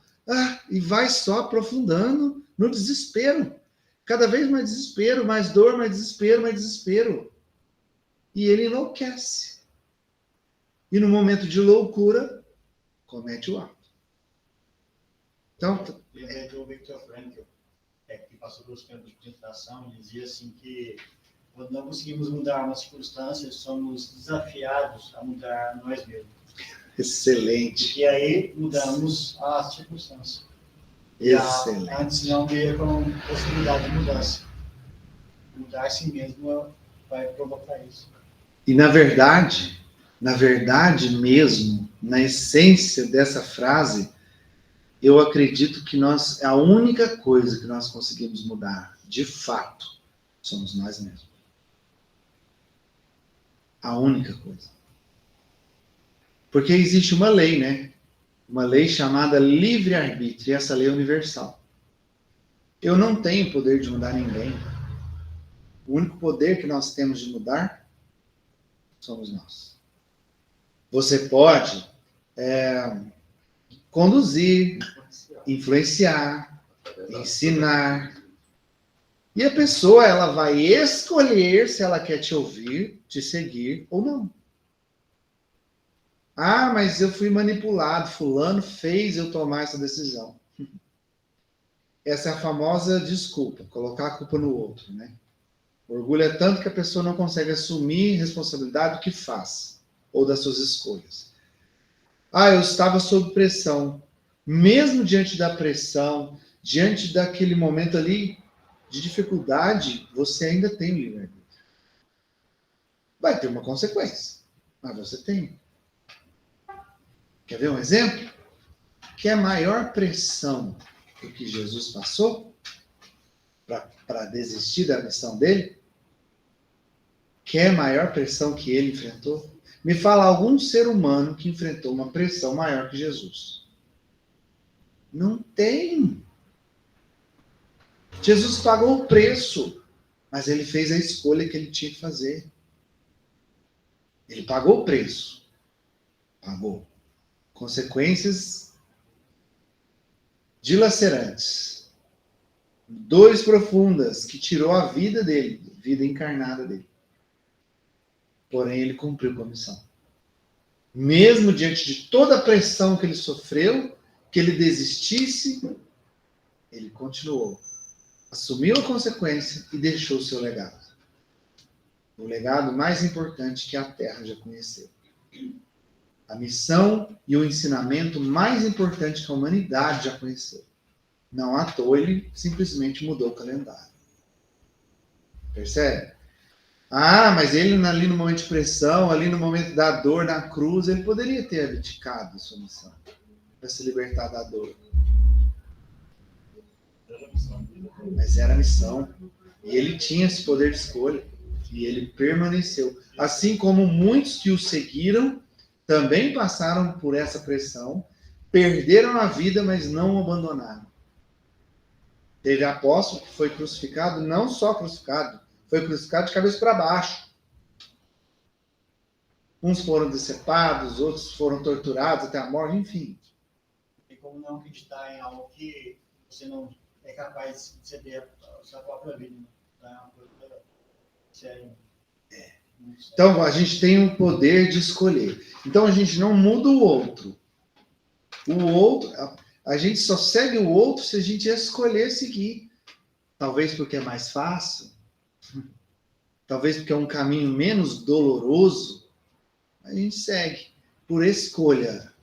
E vai só aprofundando no desespero. Cada vez mais desespero, mais dor, mais desespero, mais desespero. E ele enlouquece. E no momento de loucura, comete o ato. Então, lembrei do Viktor Frankl, que passou pelos tempos de tentação, ele dizia assim que quando não conseguimos mudar uma circunstância, somos desafiados a mudar nós mesmos. Excelente. E aí mudamos a circunstância. Excelente. Antes não via como possibilidade de mudança. Mudar a si mesmo vai provocar isso. E na verdade mesmo, na essência dessa frase, eu acredito que a única coisa que nós conseguimos mudar, de fato, somos nós mesmos. A única coisa. Porque existe uma lei, né? Uma lei chamada livre-arbítrio, e essa lei é universal. Eu não tenho poder de mudar ninguém. O único poder que nós temos de mudar somos nós. Você pode conduzir, influenciar, ensinar. E a pessoa, ela vai escolher se ela quer te ouvir, te seguir ou não. Mas eu fui manipulado, fulano fez eu tomar essa decisão. Essa é a famosa desculpa, colocar a culpa no outro, né? O orgulho é tanto que a pessoa não consegue assumir responsabilidade do que faz, ou das suas escolhas. Eu estava sob pressão. Mesmo diante da pressão, diante daquele momento ali de dificuldade, você ainda tem o livre-arbítrio. Vai ter uma consequência, mas você tem. Quer ver um exemplo? Que é a maior pressão do que Jesus passou para desistir da missão dele? Que é a maior pressão que ele enfrentou? Me fala algum ser humano que enfrentou uma pressão maior que Jesus. Não tem. Jesus pagou o preço, mas ele fez a escolha que ele tinha que fazer. Ele pagou o preço. Pagou. Consequências dilacerantes. Dores profundas que tirou a vida dele, vida encarnada dele. Porém, ele cumpriu com a missão. Mesmo diante de toda a pressão que ele sofreu, que ele desistisse, ele continuou. Assumiu a consequência e deixou o seu legado. O legado mais importante que a Terra já conheceu. A missão e o ensinamento mais importante que a humanidade já conheceu. Não à toa ele simplesmente mudou o calendário. Percebe? Ah, mas ele ali no momento de pressão, ali no momento da dor, na cruz, ele poderia ter abdicado a sua missão para se libertar da dor. Mas era a missão. E ele tinha esse poder de escolha. E ele permaneceu. Assim como muitos que o seguiram também passaram por essa pressão, perderam a vida, mas não o abandonaram. Teve apóstolo que foi crucificado, não só crucificado, foi crucificado de cabeça para baixo. Uns foram decepados, outros foram torturados até a morte, enfim. Tem como não acreditar em algo que você não é capaz de ceder a sua própria vida. Não é uma coisa séria. Então, a gente tem o poder de escolher. Então, a gente não muda o outro. O outro, a gente só segue o outro se a gente escolher seguir. Talvez porque é mais fácil. Talvez porque é um caminho menos doloroso. A gente segue. Por escolha.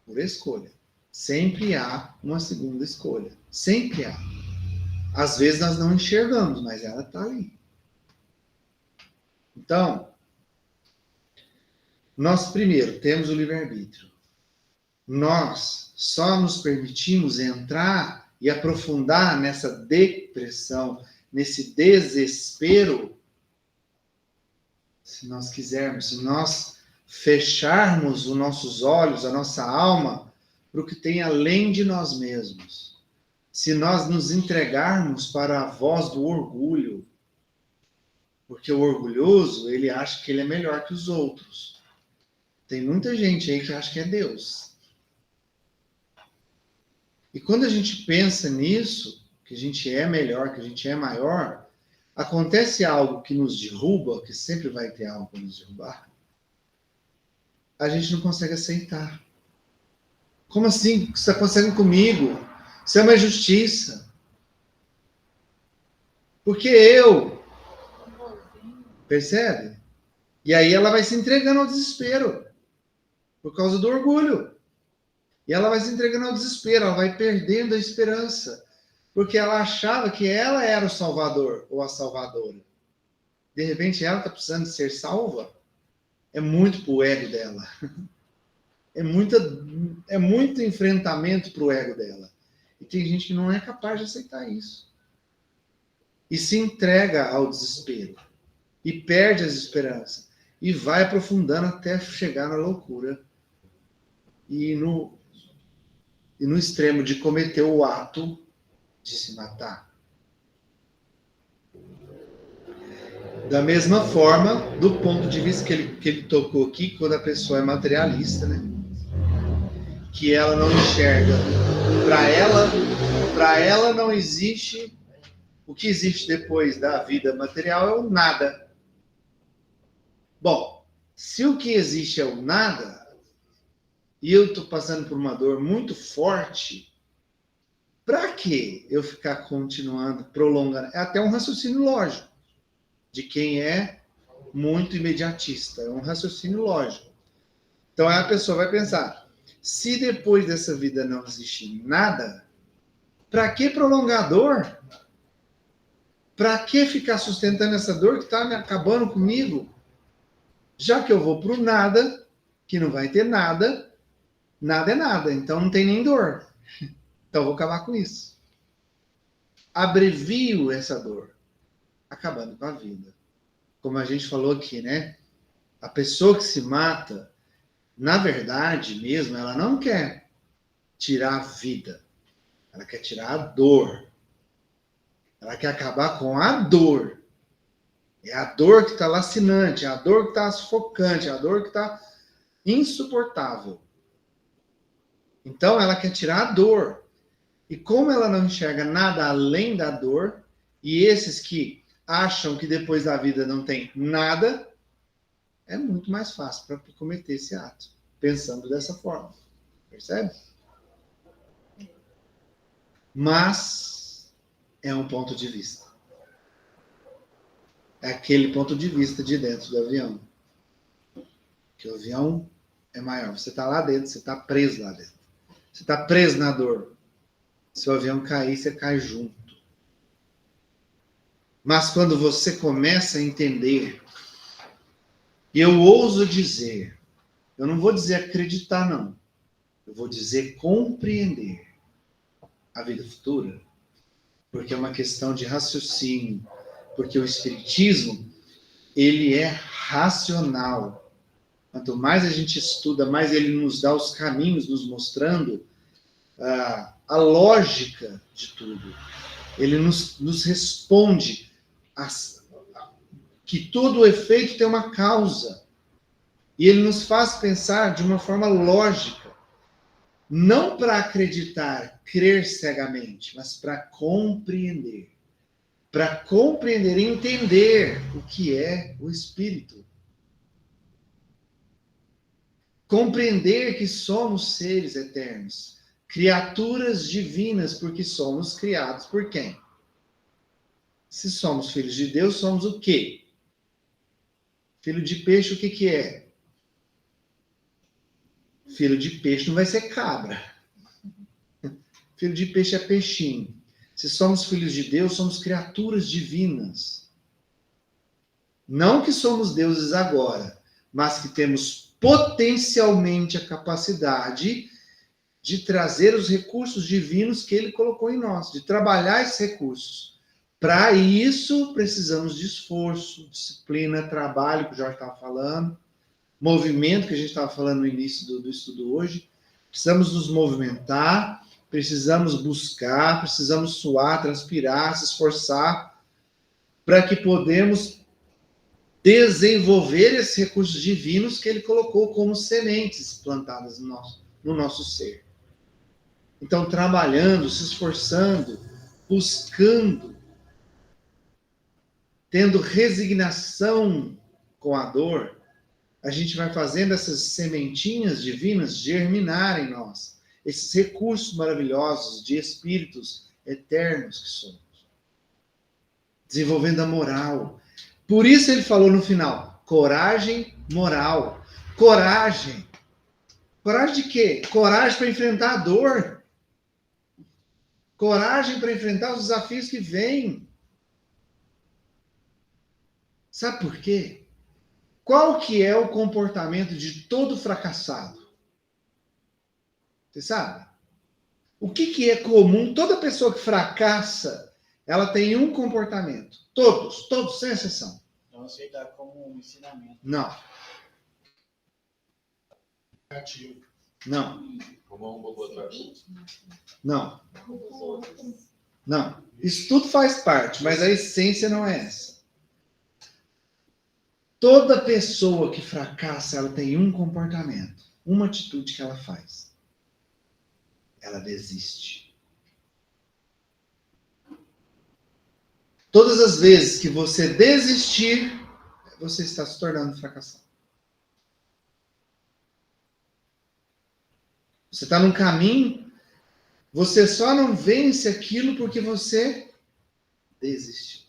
Por escolha. Sempre há uma segunda escolha. Sempre há. Às vezes nós não enxergamos, mas ela está ali. Então, nós primeiro temos o livre-arbítrio. Nós só nos permitimos entrar e aprofundar nessa depressão, nesse desespero, se nós quisermos, se nós fecharmos os nossos olhos, a nossa alma, para o que tem além de nós mesmos. Se nós nos entregarmos para a voz do orgulho, porque o orgulhoso, ele acha que ele é melhor que os outros. Tem muita gente aí que acha que é Deus. E quando a gente pensa nisso, que a gente é melhor, que a gente é maior, acontece algo que nos derruba, que sempre vai ter algo para nos derrubar, a gente não consegue aceitar. Como assim? O que você está acontecendo comigo? Isso é uma injustiça. Porque eu... Percebe? E aí ela vai se entregando ao desespero. Por causa do orgulho. E ela vai se entregando ao desespero. Ela vai perdendo a esperança. Porque ela achava que ela era o salvador ou a salvadora. De repente ela está precisando de ser salva. É muito pro ego dela. É muito enfrentamento pro ego dela. E tem gente que não é capaz de aceitar isso. E se entrega ao desespero. E perde as esperanças. E vai aprofundando até chegar na loucura. E no extremo de cometer o ato de se matar. Da mesma forma, do ponto de vista que ele tocou aqui, quando a pessoa é materialista, né? Que ela não enxerga. Para ela não existe... O que existe depois da vida material é o nada. Bom, se o que existe é o nada, e eu estou passando por uma dor muito forte, para que eu ficar continuando, prolongando? É até um raciocínio lógico, de quem é muito imediatista. É um raciocínio lógico. Então a pessoa vai pensar, se depois dessa vida não existir nada, para que prolongar a dor? Para que ficar sustentando essa dor que está me acabando comigo? Já que eu vou para o nada, que não vai ter nada, nada é nada, então não tem nem dor. Então eu vou acabar com isso. Abrevio essa dor, acabando com a vida. Como a gente falou aqui, né? A pessoa que se mata, na verdade mesmo, ela não quer tirar a vida. Ela quer tirar a dor. Ela quer acabar com a dor. É a dor que está lacinante, é a dor que está sufocante, é a dor que está insuportável. Então, ela quer tirar a dor. E como ela não enxerga nada além da dor, e esses que acham que depois da vida não tem nada, é muito mais fácil para cometer esse ato, pensando dessa forma. Percebe? Mas é um ponto de vista. É aquele ponto de vista de dentro do avião. Que o avião é maior. Você está lá dentro, você está preso lá dentro. Você está preso na dor. Se o avião cair, você cai junto. Mas quando você começa a entender, e eu ouso dizer, eu não vou dizer acreditar, não. Eu vou dizer compreender a vida futura, porque é uma questão de raciocínio, porque o espiritismo, ele é racional. Quanto mais a gente estuda, mais ele nos dá os caminhos, nos mostrando a lógica de tudo. Ele nos responde que todo efeito tem uma causa. E ele nos faz pensar de uma forma lógica. Não para acreditar, crer cegamente, mas para compreender. Para compreender e entender o que é o Espírito. Compreender que somos seres eternos, criaturas divinas, porque somos criados por quem? Se somos filhos de Deus, somos o quê? Filho de peixe, o que que é? Filho de peixe não vai ser cabra. Filho de peixe é peixinho. Se somos filhos de Deus, somos criaturas divinas. Não que somos deuses agora, mas que temos potencialmente a capacidade de trazer os recursos divinos que ele colocou em nós, de trabalhar esses recursos. Para isso, precisamos de esforço, disciplina, trabalho, que o Jorge estava falando, movimento, que a gente estava falando no início do estudo hoje. Precisamos nos movimentar, precisamos buscar, precisamos suar, transpirar, se esforçar, para que podemos desenvolver esses recursos divinos que ele colocou como sementes plantadas no nosso ser. Então, trabalhando, se esforçando, buscando, tendo resignação com a dor, a gente vai fazendo essas sementinhas divinas germinar em nós, esses recursos maravilhosos de espíritos eternos que somos. Desenvolvendo a moral. Por isso ele falou no final, coragem moral. Coragem. Coragem de quê? Coragem para enfrentar a dor. Coragem para enfrentar os desafios que vêm. Sabe por quê? Qual que é o comportamento de todo fracassado? Você sabe? O que é comum? Toda pessoa que fracassa, ela tem um comportamento. Todos, sem exceção. Não aceitar como um ensinamento. Não. Ativo. Não. Não. Não. Isso tudo faz parte, mas a essência não é essa. Toda pessoa que fracassa, ela tem um comportamento, uma atitude que ela faz. Ela desiste. Todas as vezes que você desistir, você está se tornando fracassado. Você está num caminho, você só não vence aquilo porque você desistiu.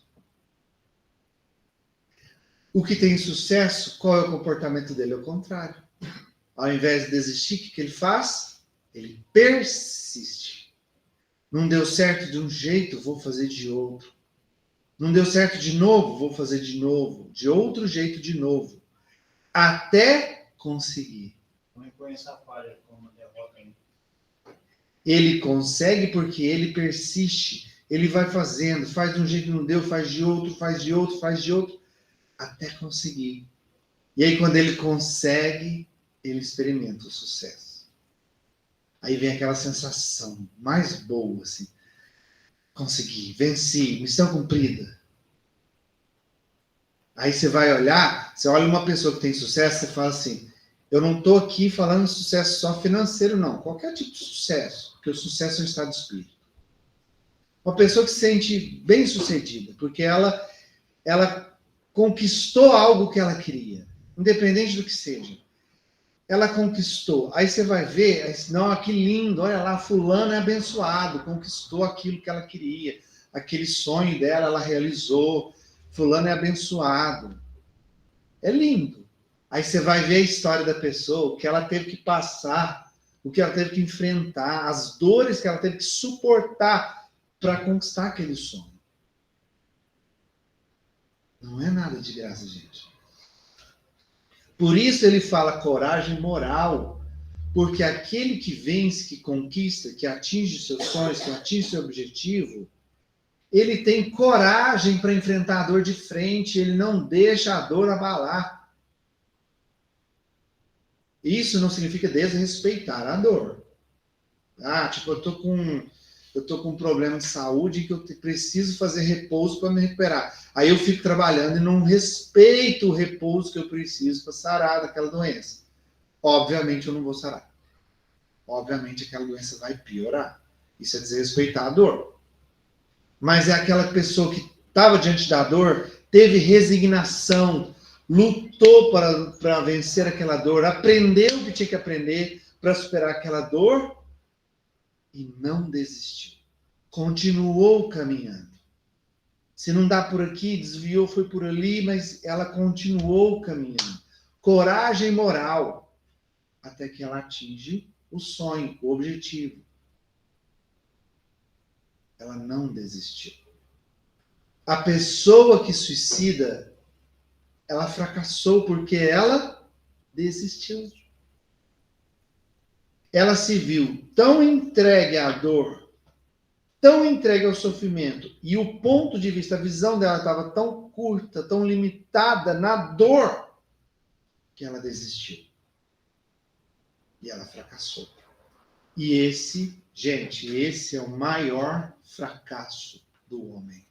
O que tem sucesso, qual é o comportamento dele? É o contrário. Ao invés de desistir, o que ele faz? Ele persiste. Não deu certo de um jeito, vou fazer de outro. Não deu certo de novo, vou fazer de novo. De outro jeito de novo. Até conseguir. Não reconheça a falha como derrota ainda. Ele consegue porque ele persiste. Ele vai fazendo, faz de um jeito que não deu, faz de outro, faz de outro, faz de outro. Até conseguir. E aí, quando ele consegue, ele experimenta o sucesso. Aí vem aquela sensação mais boa, assim. Consegui, venci, missão cumprida. Aí você vai olhar, você olha uma pessoa que tem sucesso, você fala assim, eu não estou aqui falando de sucesso só financeiro, não. Qualquer tipo de sucesso, porque o sucesso é um estado de espírito. Uma pessoa que se sente bem-sucedida, porque ela conquistou algo que ela queria. independente do que seja. Ela conquistou. Aí você vai ver, não, que lindo, olha lá, fulano é abençoado, conquistou aquilo que ela queria, aquele sonho dela, ela realizou, fulano é abençoado. É lindo. Aí você vai ver a história da pessoa, o que ela teve que passar, o que ela teve que enfrentar, as dores que ela teve que suportar para conquistar aquele sonho. Não é nada de graça, gente. Por isso ele fala coragem moral, porque aquele que vence, que conquista, que atinge seus sonhos, que atinge seu objetivo, ele tem coragem para enfrentar a dor de frente, ele não deixa a dor abalar. Isso não significa desrespeitar a dor. Tipo, eu tô com um problema de saúde que eu preciso fazer repouso para me recuperar. Aí eu fico trabalhando e não respeito o repouso que eu preciso para sarar daquela doença. Obviamente eu não vou sarar. Obviamente aquela doença vai piorar. Isso é desrespeitar a dor. Mas é aquela pessoa que estava diante da dor, teve resignação, lutou para vencer aquela dor, aprendeu o que tinha que aprender para superar aquela dor e não desistiu. Continuou caminhando. Se não dá por aqui, desviou, foi por ali, mas ela continuou caminhando. Coragem moral, até que ela atinge o sonho, o objetivo. Ela não desistiu. A pessoa que suicida, ela fracassou porque ela desistiu. Ela se viu tão entregue à dor, tão entregue ao sofrimento, e o ponto de vista, a visão dela estava tão curta, tão limitada na dor, que ela desistiu. E ela fracassou. E esse é o maior fracasso do homem.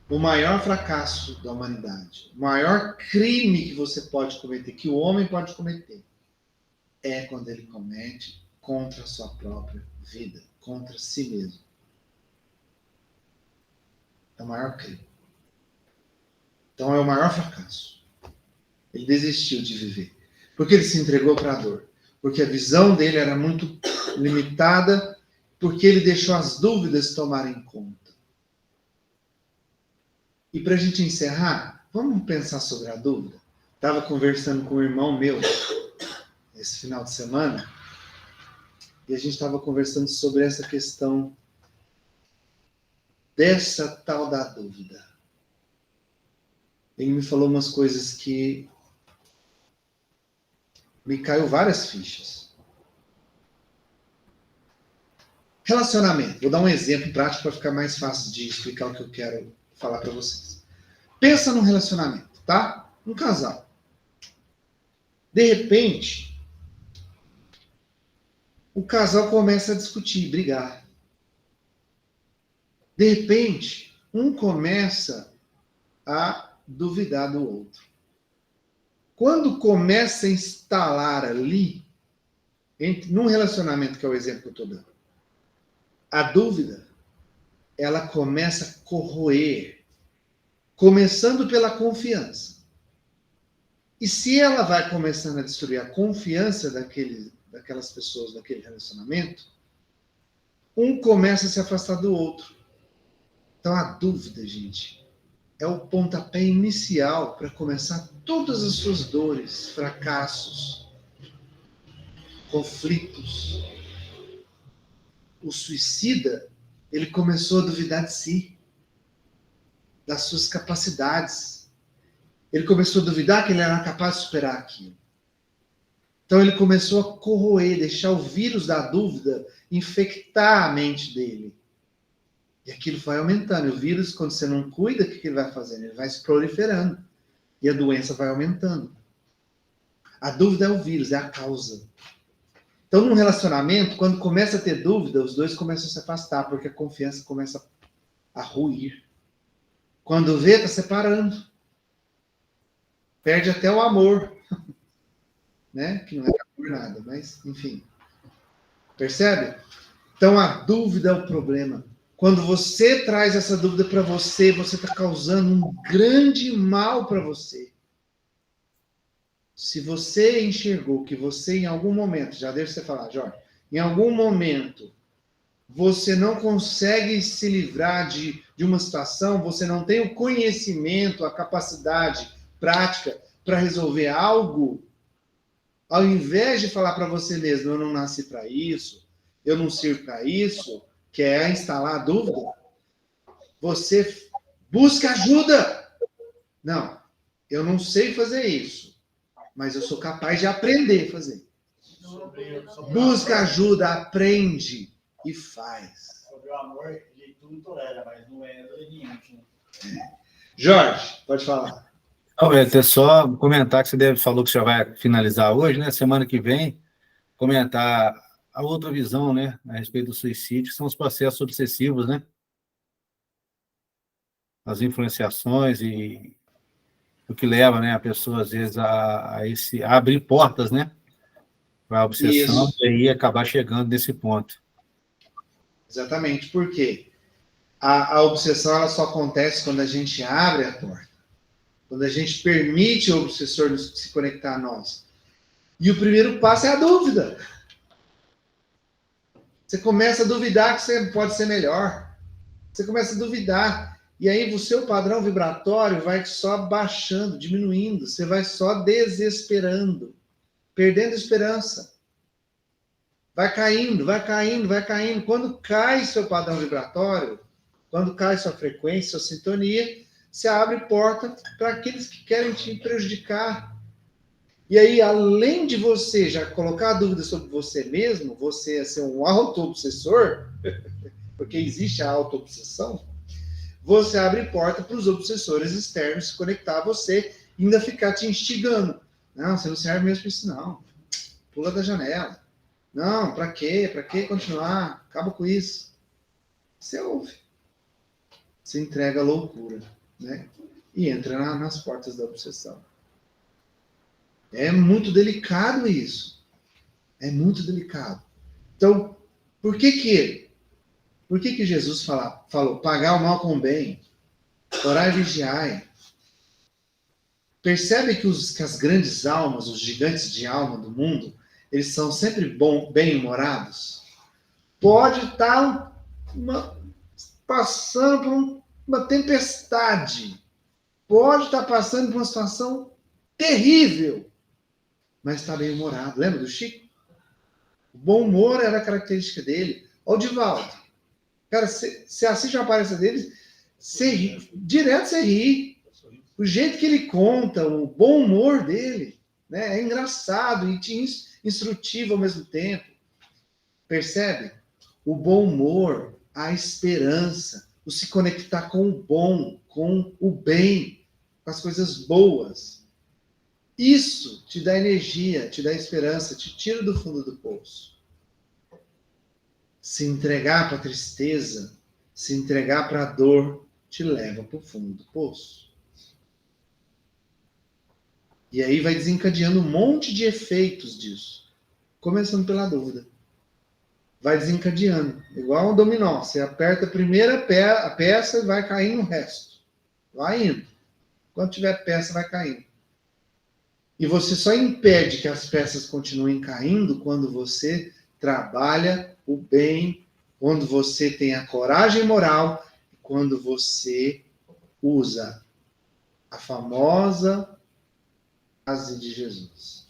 O maior fracasso da humanidade, o maior crime que você pode cometer, que o homem pode cometer, é quando ele comete contra a sua própria vida, contra si mesmo. É o maior crime. Então é o maior fracasso. Ele desistiu de viver. Porque ele se entregou para a dor. Porque a visão dele era muito limitada, porque ele deixou as dúvidas tomarem conta. E para a gente encerrar, vamos pensar sobre a dúvida? Estava conversando com um irmão meu esse final de semana, e a gente estava conversando sobre essa questão dessa tal da dúvida. Ele me falou umas coisas que me caiu várias fichas. Relacionamento. Vou dar um exemplo prático para ficar mais fácil de explicar o que eu quero falar para vocês. Pensa num relacionamento, tá? Um casal. De repente, o casal começa a discutir, brigar. De repente, um começa a duvidar do outro. Quando começa a instalar ali, num relacionamento, que é o exemplo que eu estou dando, a dúvida, ela começa a corroer, começando pela confiança. E se ela vai começando a destruir a confiança daquelas pessoas, daquele relacionamento, um começa a se afastar do outro. Então a dúvida, gente, é o pontapé inicial para começar todas as suas dores, fracassos, conflitos. O suicida, ele começou a duvidar de si, das suas capacidades. Ele começou a duvidar que ele era capaz de superar aquilo. Então ele começou a corroer, deixar o vírus da dúvida infectar a mente dele. E aquilo vai aumentando. E o vírus, quando você não cuida, o que ele vai fazendo? Ele vai se proliferando. E a doença vai aumentando. A dúvida é o vírus, é a causa. Então, num relacionamento, quando começa a ter dúvida, os dois começam a se afastar, porque a confiança começa a ruir. Quando vê, está separando. Perde até o amor. Né? Que não é por nada, mas, enfim. Percebe? Então, a dúvida é o problema. Quando você traz essa dúvida para você, você está causando um grande mal para você. Se você enxergou que você, em algum momento, já deixa você falar, Jorge, em algum momento, você não consegue se livrar de uma situação, você não tem o conhecimento, a capacidade prática para resolver algo, ao invés de falar para você mesmo, eu não nasci para isso, eu não sirvo para isso, que é instalar a dúvida, você busca ajuda. Não, eu não sei fazer isso, mas eu sou capaz de aprender a fazer. Busca ajuda, aprende e faz. Sobre o amor, ele tudo tolera, mas não é leniente. Jorge, pode falar. É só comentar que você falou que já vai finalizar hoje, né? Semana que vem, comentar a outra visão, né? A respeito do suicídio, que são os processos obsessivos, né? As influenciações e o que leva, né, a pessoa, às vezes, a abrir portas, né? Para a obsessão. Isso. E aí acabar chegando nesse ponto. Exatamente. Por quê? A obsessão ela só acontece quando a gente abre a porta. Quando a gente permite o obsessor se conectar a nós. E o primeiro passo é a dúvida. Você começa a duvidar que você pode ser melhor. Você começa a duvidar. E aí o seu padrão vibratório vai só baixando, diminuindo. Você vai só desesperando. Perdendo esperança. Vai caindo, vai caindo, vai caindo. Quando cai seu padrão vibratório, quando cai sua frequência, sua sintonia, você abre porta para aqueles que querem te prejudicar. E aí, além de você já colocar dúvidas sobre você mesmo, você é ser um auto-obsessor, porque existe a auto-obsessão, você abre porta para os obsessores externos se conectar a você e ainda ficar te instigando. Não, você não serve mesmo para isso, não. Pula da janela. Não, para quê? Para que continuar? Acaba com isso. Você ouve. Você entrega a loucura, né? E entra nas portas da obsessão. É muito delicado isso. É muito delicado. Então, por que Jesus falou pagar o mal com o bem? Orar e vigiai. Percebe que as grandes almas, os gigantes de alma do mundo, eles são sempre bem-humorados? Pode estar passando por uma tempestade. Pode estar passando por uma situação terrível. Mas está bem-humorado. Lembra do Chico? O bom humor era a característica dele. Olha o Divaldo. Cara, você assiste uma palestra dele, direto você ri. O jeito que ele conta, o bom humor dele, né, é engraçado e instrutivo ao mesmo tempo. Percebe? O bom humor, a esperança, o se conectar com o bom, com o bem, com as coisas boas. Isso te dá energia, te dá esperança, te tira do fundo do poço. Se entregar para a tristeza, se entregar para a dor, te leva para o fundo do poço. E aí vai desencadeando um monte de efeitos disso. Começando pela dúvida. Vai desencadeando. Igual um dominó. Você aperta a primeira peça e vai caindo o resto. Vai indo. Quando tiver peça, vai caindo. E você só impede que as peças continuem caindo quando você trabalha o bem, quando você tem a coragem moral, quando você usa a famosa frase de Jesus: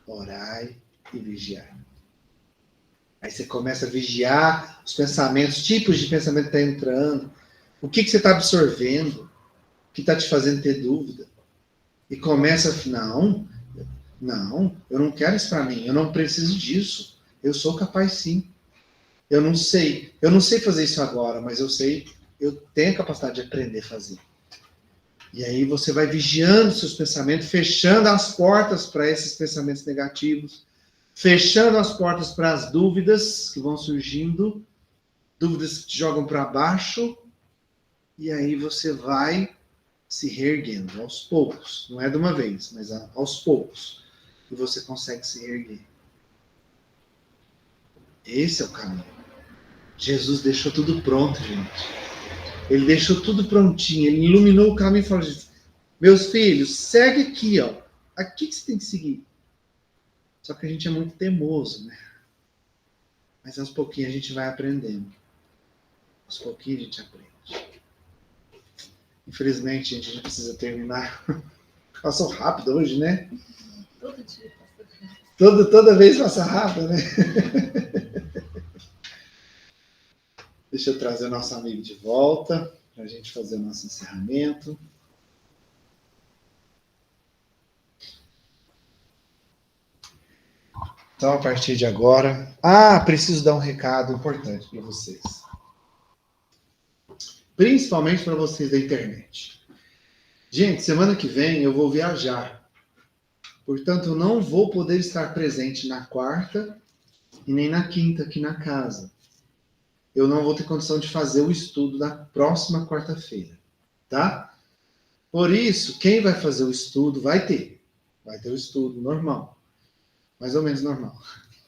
orai e vigiai. Aí você começa a vigiar os pensamentos, tipos de pensamento que está entrando, o que você está absorvendo, o que está te fazendo ter dúvida. E começa a não, eu não quero isso para mim, eu não preciso disso, eu sou capaz sim. Eu não sei fazer isso agora, mas eu tenho a capacidade de aprender a fazer. E aí você vai vigiando seus pensamentos, fechando as portas para esses pensamentos negativos, fechando as portas para as dúvidas que vão surgindo, dúvidas que te jogam para baixo, e aí você vai se reerguendo aos poucos. Não é de uma vez, mas aos poucos. E você consegue se reerguer. Esse é o caminho. Jesus deixou tudo pronto, gente. Ele deixou tudo prontinho. Ele iluminou o caminho e falou: meus filhos, segue aqui, ó. aqui que você tem que seguir. Só que a gente é muito teimoso, né? Mas aos pouquinhos a gente vai aprendendo. Aos pouquinhos a gente aprende. Infelizmente, a gente precisa terminar. Passou rápido hoje, né? Todo dia passa rápido. Toda vez passa rápido, né? Deixa eu trazer o nosso amigo de volta para a gente fazer o nosso encerramento. Então, a partir de agora... preciso dar um recado importante para vocês. Principalmente para vocês da internet. Gente, semana que vem eu vou viajar. Portanto, eu não vou poder estar presente na quarta e nem na quinta aqui na casa. Eu não vou ter condição de fazer o estudo da próxima quarta-feira, tá? Por isso, quem vai fazer o estudo vai ter o estudo normal, mais ou menos normal.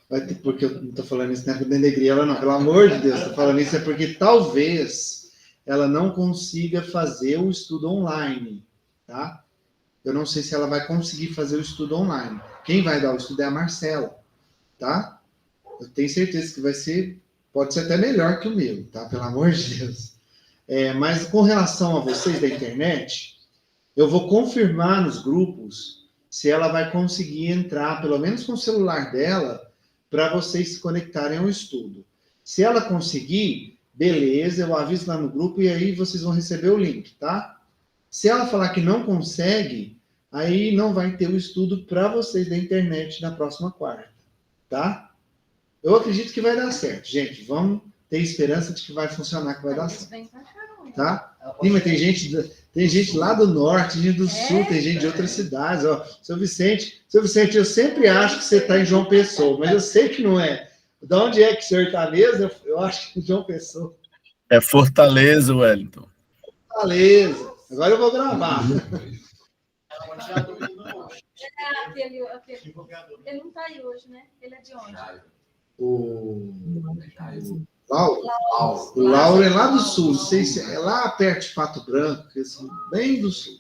Vai ter, porque eu não estou falando isso, não é para denegrir ela, não, pelo amor de Deus, estou falando isso é porque talvez ela não consiga fazer o estudo online, tá? Eu não sei se ela vai conseguir fazer o estudo online. Quem vai dar o estudo é a Marcela, tá? Eu tenho certeza que pode ser até melhor que o meu, tá? Pelo amor de Deus. Mas com relação a vocês da internet, eu vou confirmar nos grupos se ela vai conseguir entrar, pelo menos com o celular dela, para vocês se conectarem ao estudo. Se ela conseguir, beleza, eu aviso lá no grupo e aí vocês vão receber o link, tá? Se ela falar que não consegue, aí não vai ter o estudo para vocês da internet na próxima quarta, tá? Eu acredito que vai dar certo, gente. Vamos ter esperança de que vai funcionar, que vai dar certo. Tá? Sim, mas tem gente lá do norte, gente do sul, tem gente de outras cidades. Ó, seu Vicente, eu sempre acho que você está em João Pessoa, mas eu sei que não é. De onde é que o senhor está mesmo? Eu acho que é João Pessoa. É Fortaleza, Wellington. Fortaleza. Agora eu vou gravar. Ele não está aí hoje, né? Ele é de onde? O Lauro é lá do sul, não sei se é lá perto de Pato Branco, bem do sul.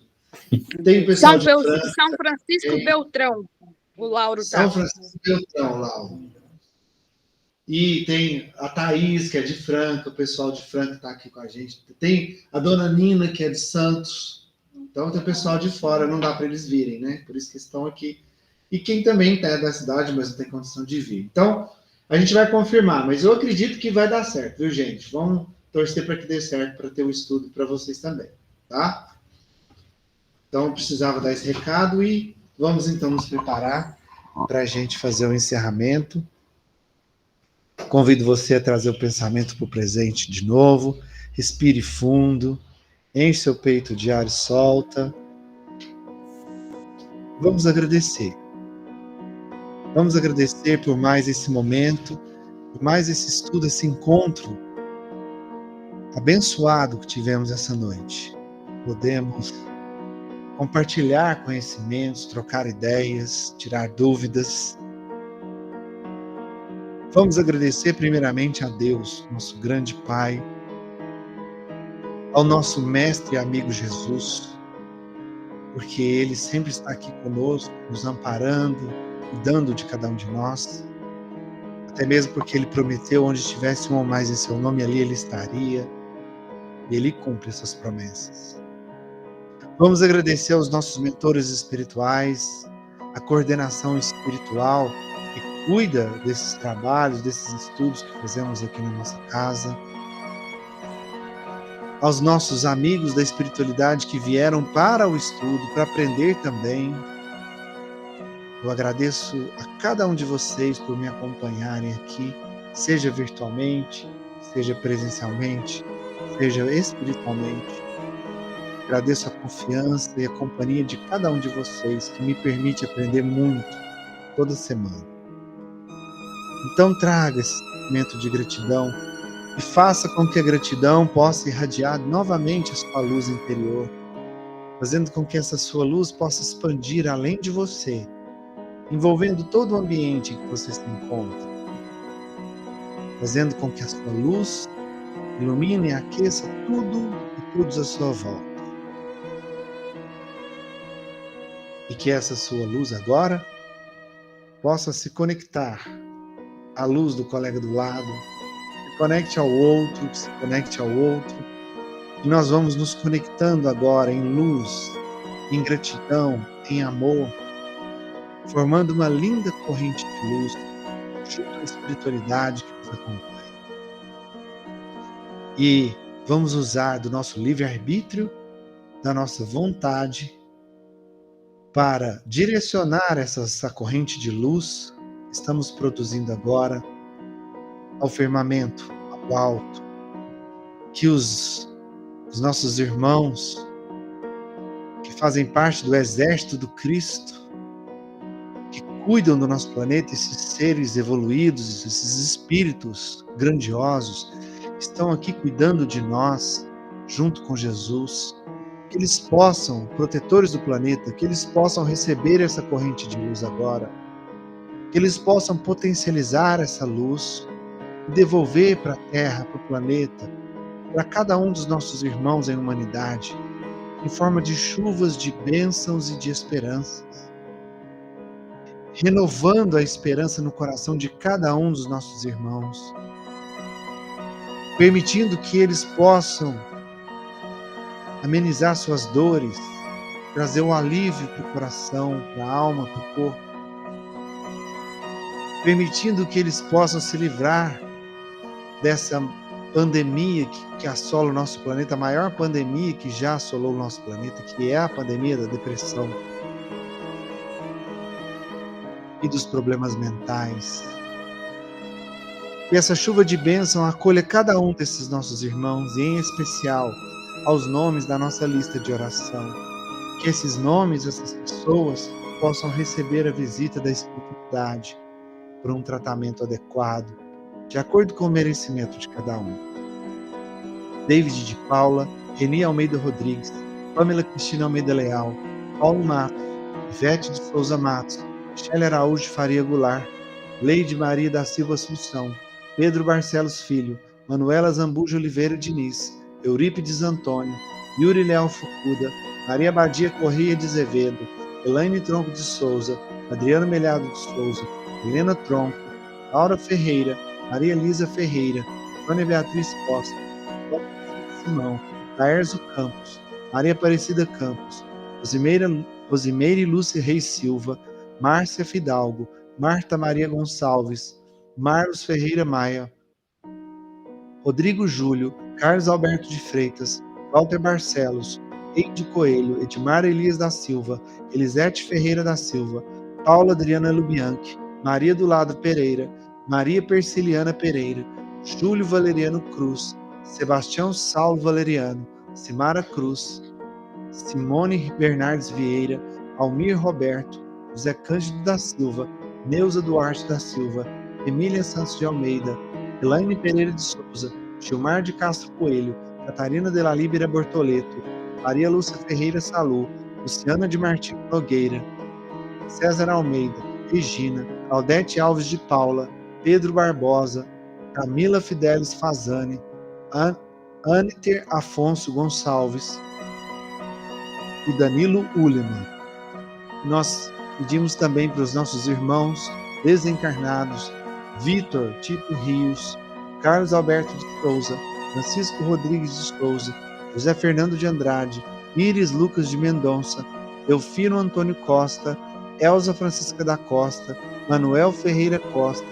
Tem o pessoal de Franca, São Francisco Beltrão, o Lauro tá. São Francisco Beltrão, Lauro. E tem a Thaís, que é de Franca, o pessoal de Franca está aqui com a gente. Tem a dona Nina, que é de Santos. Então tem o pessoal de fora, não dá para eles virem, né? Por isso que estão aqui. E quem também é da cidade, mas não tem condição de vir. Então, a gente vai confirmar, mas eu acredito que vai dar certo, viu, gente? Vamos torcer para que dê certo, para ter o estudo para vocês também, tá? Então, eu precisava dar esse recado e vamos, então, nos preparar para a gente fazer o encerramento. Convido você a trazer o pensamento para o presente de novo. Respire fundo, enche seu peito de ar e solta. Vamos agradecer. Vamos agradecer por mais esse momento, por mais esse estudo, esse encontro abençoado que tivemos essa noite. Podemos compartilhar conhecimentos, trocar ideias, tirar dúvidas. Vamos agradecer primeiramente a Deus, nosso grande Pai, ao nosso mestre e amigo Jesus, porque Ele sempre está aqui conosco, nos amparando, cuidando de cada um de nós, até mesmo porque Ele prometeu, onde estivesse um ou mais em seu nome, ali Ele estaria, e Ele cumpre essas promessas. Vamos agradecer aos nossos mentores espirituais, a coordenação espiritual que cuida desses trabalhos, desses estudos que fazemos aqui na nossa casa, aos nossos amigos da espiritualidade que vieram para o estudo, para aprender também. Eu agradeço a cada um de vocês por me acompanharem aqui, seja virtualmente, seja presencialmente, seja espiritualmente. Agradeço a confiança e a companhia de cada um de vocês, que me permite aprender muito toda semana. Então traga esse sentimento de gratidão e faça com que a gratidão possa irradiar novamente a sua luz interior, fazendo com que essa sua luz possa expandir além de você, envolvendo todo o ambiente em que você se encontra, fazendo com que a sua luz ilumine e aqueça tudo e todos à sua volta. e que essa sua luz agora possa se conectar à luz do colega do lado, se conecte ao outro, se conecte ao outro. E nós vamos nos conectando agora em luz, em gratidão, em amor, formando uma linda corrente de luz junto à espiritualidade que nos acompanha. E vamos usar do nosso livre-arbítrio, da nossa vontade, para direcionar essa corrente de luz que estamos produzindo agora ao firmamento, ao alto. Que os nossos irmãos que fazem parte do exército do Cristo, que cuidam do nosso planeta, esses seres evoluídos, esses espíritos grandiosos, estão aqui cuidando de nós, junto com Jesus, que eles possam, protetores do planeta, que eles possam receber essa corrente de luz agora, que eles possam potencializar essa luz e devolver para a Terra, para o planeta, para cada um dos nossos irmãos em humanidade, em forma de chuvas de bênçãos e de esperanças, renovando a esperança no coração de cada um dos nossos irmãos, permitindo que eles possam amenizar suas dores, trazer o alívio para o coração, para a alma, para o corpo, permitindo que eles possam se livrar dessa pandemia que assola o nosso planeta, a maior pandemia que já assolou o nosso planeta, que é a pandemia da depressão e dos problemas mentais. Que essa chuva de bênção acolha cada um desses nossos irmãos, e em especial aos nomes da nossa lista de oração. Que esses nomes, essas pessoas, possam receber a visita da espiritualidade por um tratamento adequado, de acordo com o merecimento de cada um. David de Paula, Reni Almeida Rodrigues, Pamela Cristina Almeida Leal, Paulo Matos, Ivete de Souza Matos, Michele Araújo de Faria Goulart, Leide Maria da Silva Assunção, Pedro Barcelos Filho, Manuela Zambuja Oliveira Diniz, Eurípides Antônio, Yuri Leal Fucuda, Maria Badia Corrêa de Azevedo, Elaine Tronco de Souza, Adriano Melhado de Souza, Helena Tronco, Laura Ferreira, Maria Elisa Ferreira, Antônia Beatriz Costa, Simão, Laércio Campos, Maria Aparecida Campos, Rosimeire Lúcia Reis Silva, Márcia Fidalgo, Marta Maria Gonçalves, Marlos Ferreira Maia, Rodrigo Júlio, Carlos Alberto de Freitas, Walter Barcelos, Eide Coelho, Edmar Elias da Silva, Elisete Ferreira da Silva, Paula Adriana Lubianchi, Maria do Lado Pereira, Maria Persiliana Pereira, Júlio Valeriano Cruz, Sebastião Saulo Valeriano, Simara Cruz, Simone Bernardes Vieira, Almir Roberto, José Cândido da Silva, Neuza Duarte da Silva, Emília Santos de Almeida, Elaine Pereira de Souza, Gilmar de Castro Coelho, Catarina de la Líbera Bortoleto, Maria Lúcia Ferreira Salu, Luciana de Martins Nogueira, César Almeida, Regina, Claudete Alves de Paula, Pedro Barbosa, Camila Fidelis Fazani, Aniter Afonso Gonçalves e Danilo Uleman. Nós pedimos também para os nossos irmãos desencarnados, Vitor Tito Rios, Carlos Alberto de Souza, Francisco Rodrigues de Souza, José Fernando de Andrade, Iris Lucas de Mendonça, Delfino Antônio Costa, Elza Francisca da Costa, Manuel Ferreira Costa,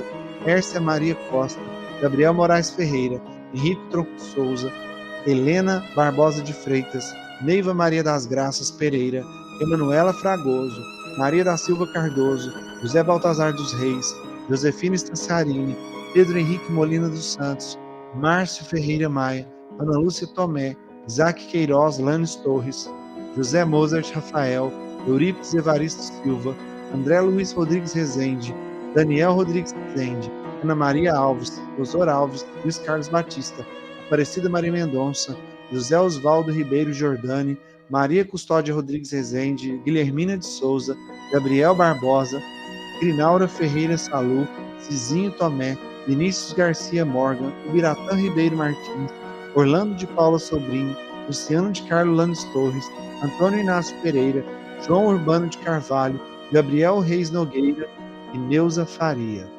Hércia Maria Costa, Gabriel Moraes Ferreira, Henrique Tronco Souza, Helena Barbosa de Freitas, Neiva Maria das Graças Pereira, Emanuela Fragoso, Maria da Silva Cardoso, José Baltazar dos Reis, Josefina Stanciarini, Pedro Henrique Molina dos Santos, Márcio Ferreira Maia, Ana Lúcia Tomé, Isaac Queiroz Lanes Torres, José Mozart Rafael, Eurípides Evaristo Silva, André Luiz Rodrigues Rezende, Daniel Rodrigues Rezende, Ana Maria Alves, Osor Alves, Luiz Carlos Batista, Aparecida Maria Mendonça, José Osvaldo Ribeiro Jordani, Maria Custódia Rodrigues Rezende, Guilhermina de Souza, Gabriel Barbosa, Grinaura Ferreira Salu, Cizinho Tomé, Vinícius Garcia Morgan, Ibiratã Ribeiro Martins, Orlando de Paula Sobrinho, Luciano de Carlo Lanes Torres, Antônio Inácio Pereira, João Urbano de Carvalho, Gabriel Reis Nogueira e Neuza Faria.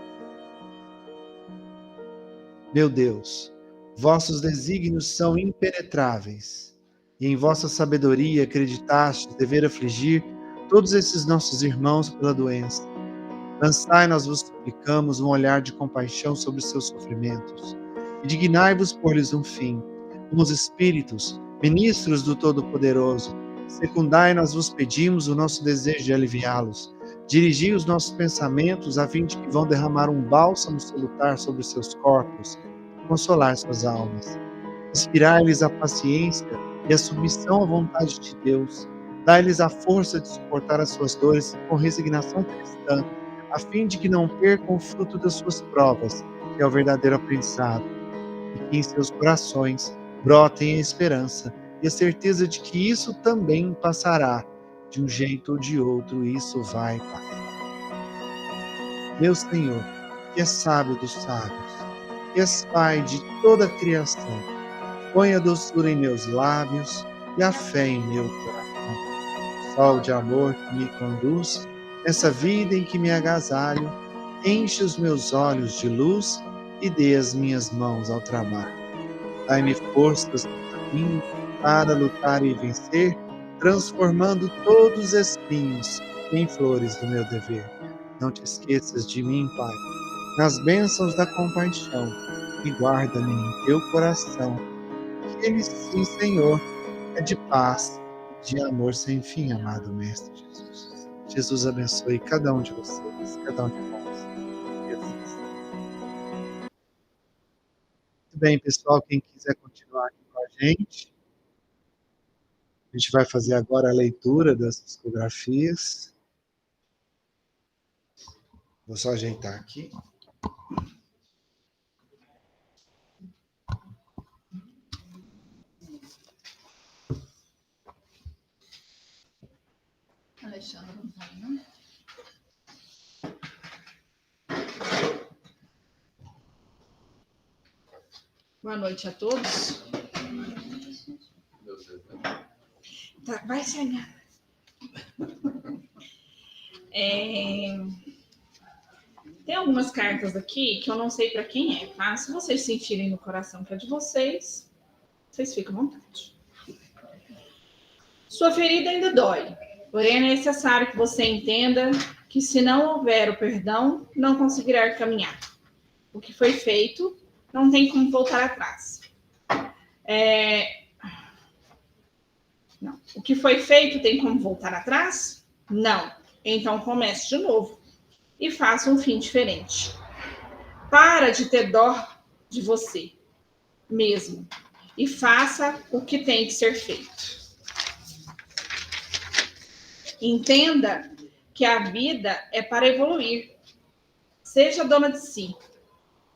Meu Deus, vossos desígnios são impenetráveis, e em vossa sabedoria acreditastes dever afligir todos esses nossos irmãos pela doença. Lançai, nós vos suplicamos, um olhar de compaixão sobre os seus sofrimentos, e dignai-vos pôr-lhes um fim. Como os Espíritos, ministros do Todo-Poderoso, secundai, nós vos pedimos, o nosso desejo de aliviá-los. Dirigi os nossos pensamentos a fim de que vão derramar um bálsamo salutar sobre os seus corpos e consolar suas almas. Inspirai-lhes a paciência e a submissão à vontade de Deus. Dai-lhes a força de suportar as suas dores com resignação cristã, a fim de que não percam o fruto das suas provas, que é o verdadeiro aprendizado, e que em seus corações brotem a esperança e a certeza de que isso também passará. De um jeito ou de outro, isso vai passar. Meu Senhor, que é sábio dos sábios, que és Pai de toda a criação, põe a doçura em meus lábios e a fé em meu coração. Sol de amor que me conduz, nessa vida em que me agasalho, enche os meus olhos de luz e dê as minhas mãos ao trabalho. Dai-me forças no caminho para lutar e vencer, transformando todos os espinhos em flores do meu dever. Não te esqueças de mim, Pai, nas bênçãos da compaixão, e guarda-me em teu coração. Que ele, sim, Senhor, é de paz, de amor sem fim, amado Mestre Jesus. Jesus abençoe cada um de vocês, cada um de nós. Jesus. Muito bem, pessoal, quem quiser continuar aqui com a gente vai fazer agora a leitura das psicografias. Vou só ajeitar aqui. Alexandre não tá aí, não? Boa noite a todos. Tá, vai chegar. Tem algumas cartas aqui que eu não sei para quem é, tá? Se vocês sentirem no coração que é de vocês, vocês ficam à vontade. Sua ferida ainda dói, porém é necessário que você entenda que se não houver o perdão, não conseguirá caminhar. O que foi feito não tem como voltar atrás. Não. O que foi feito tem como voltar atrás? Não. Então comece de novo e faça um fim diferente. Para de ter dó de você mesmo e faça o que tem que ser feito. Entenda que a vida é para evoluir. Seja dona de si.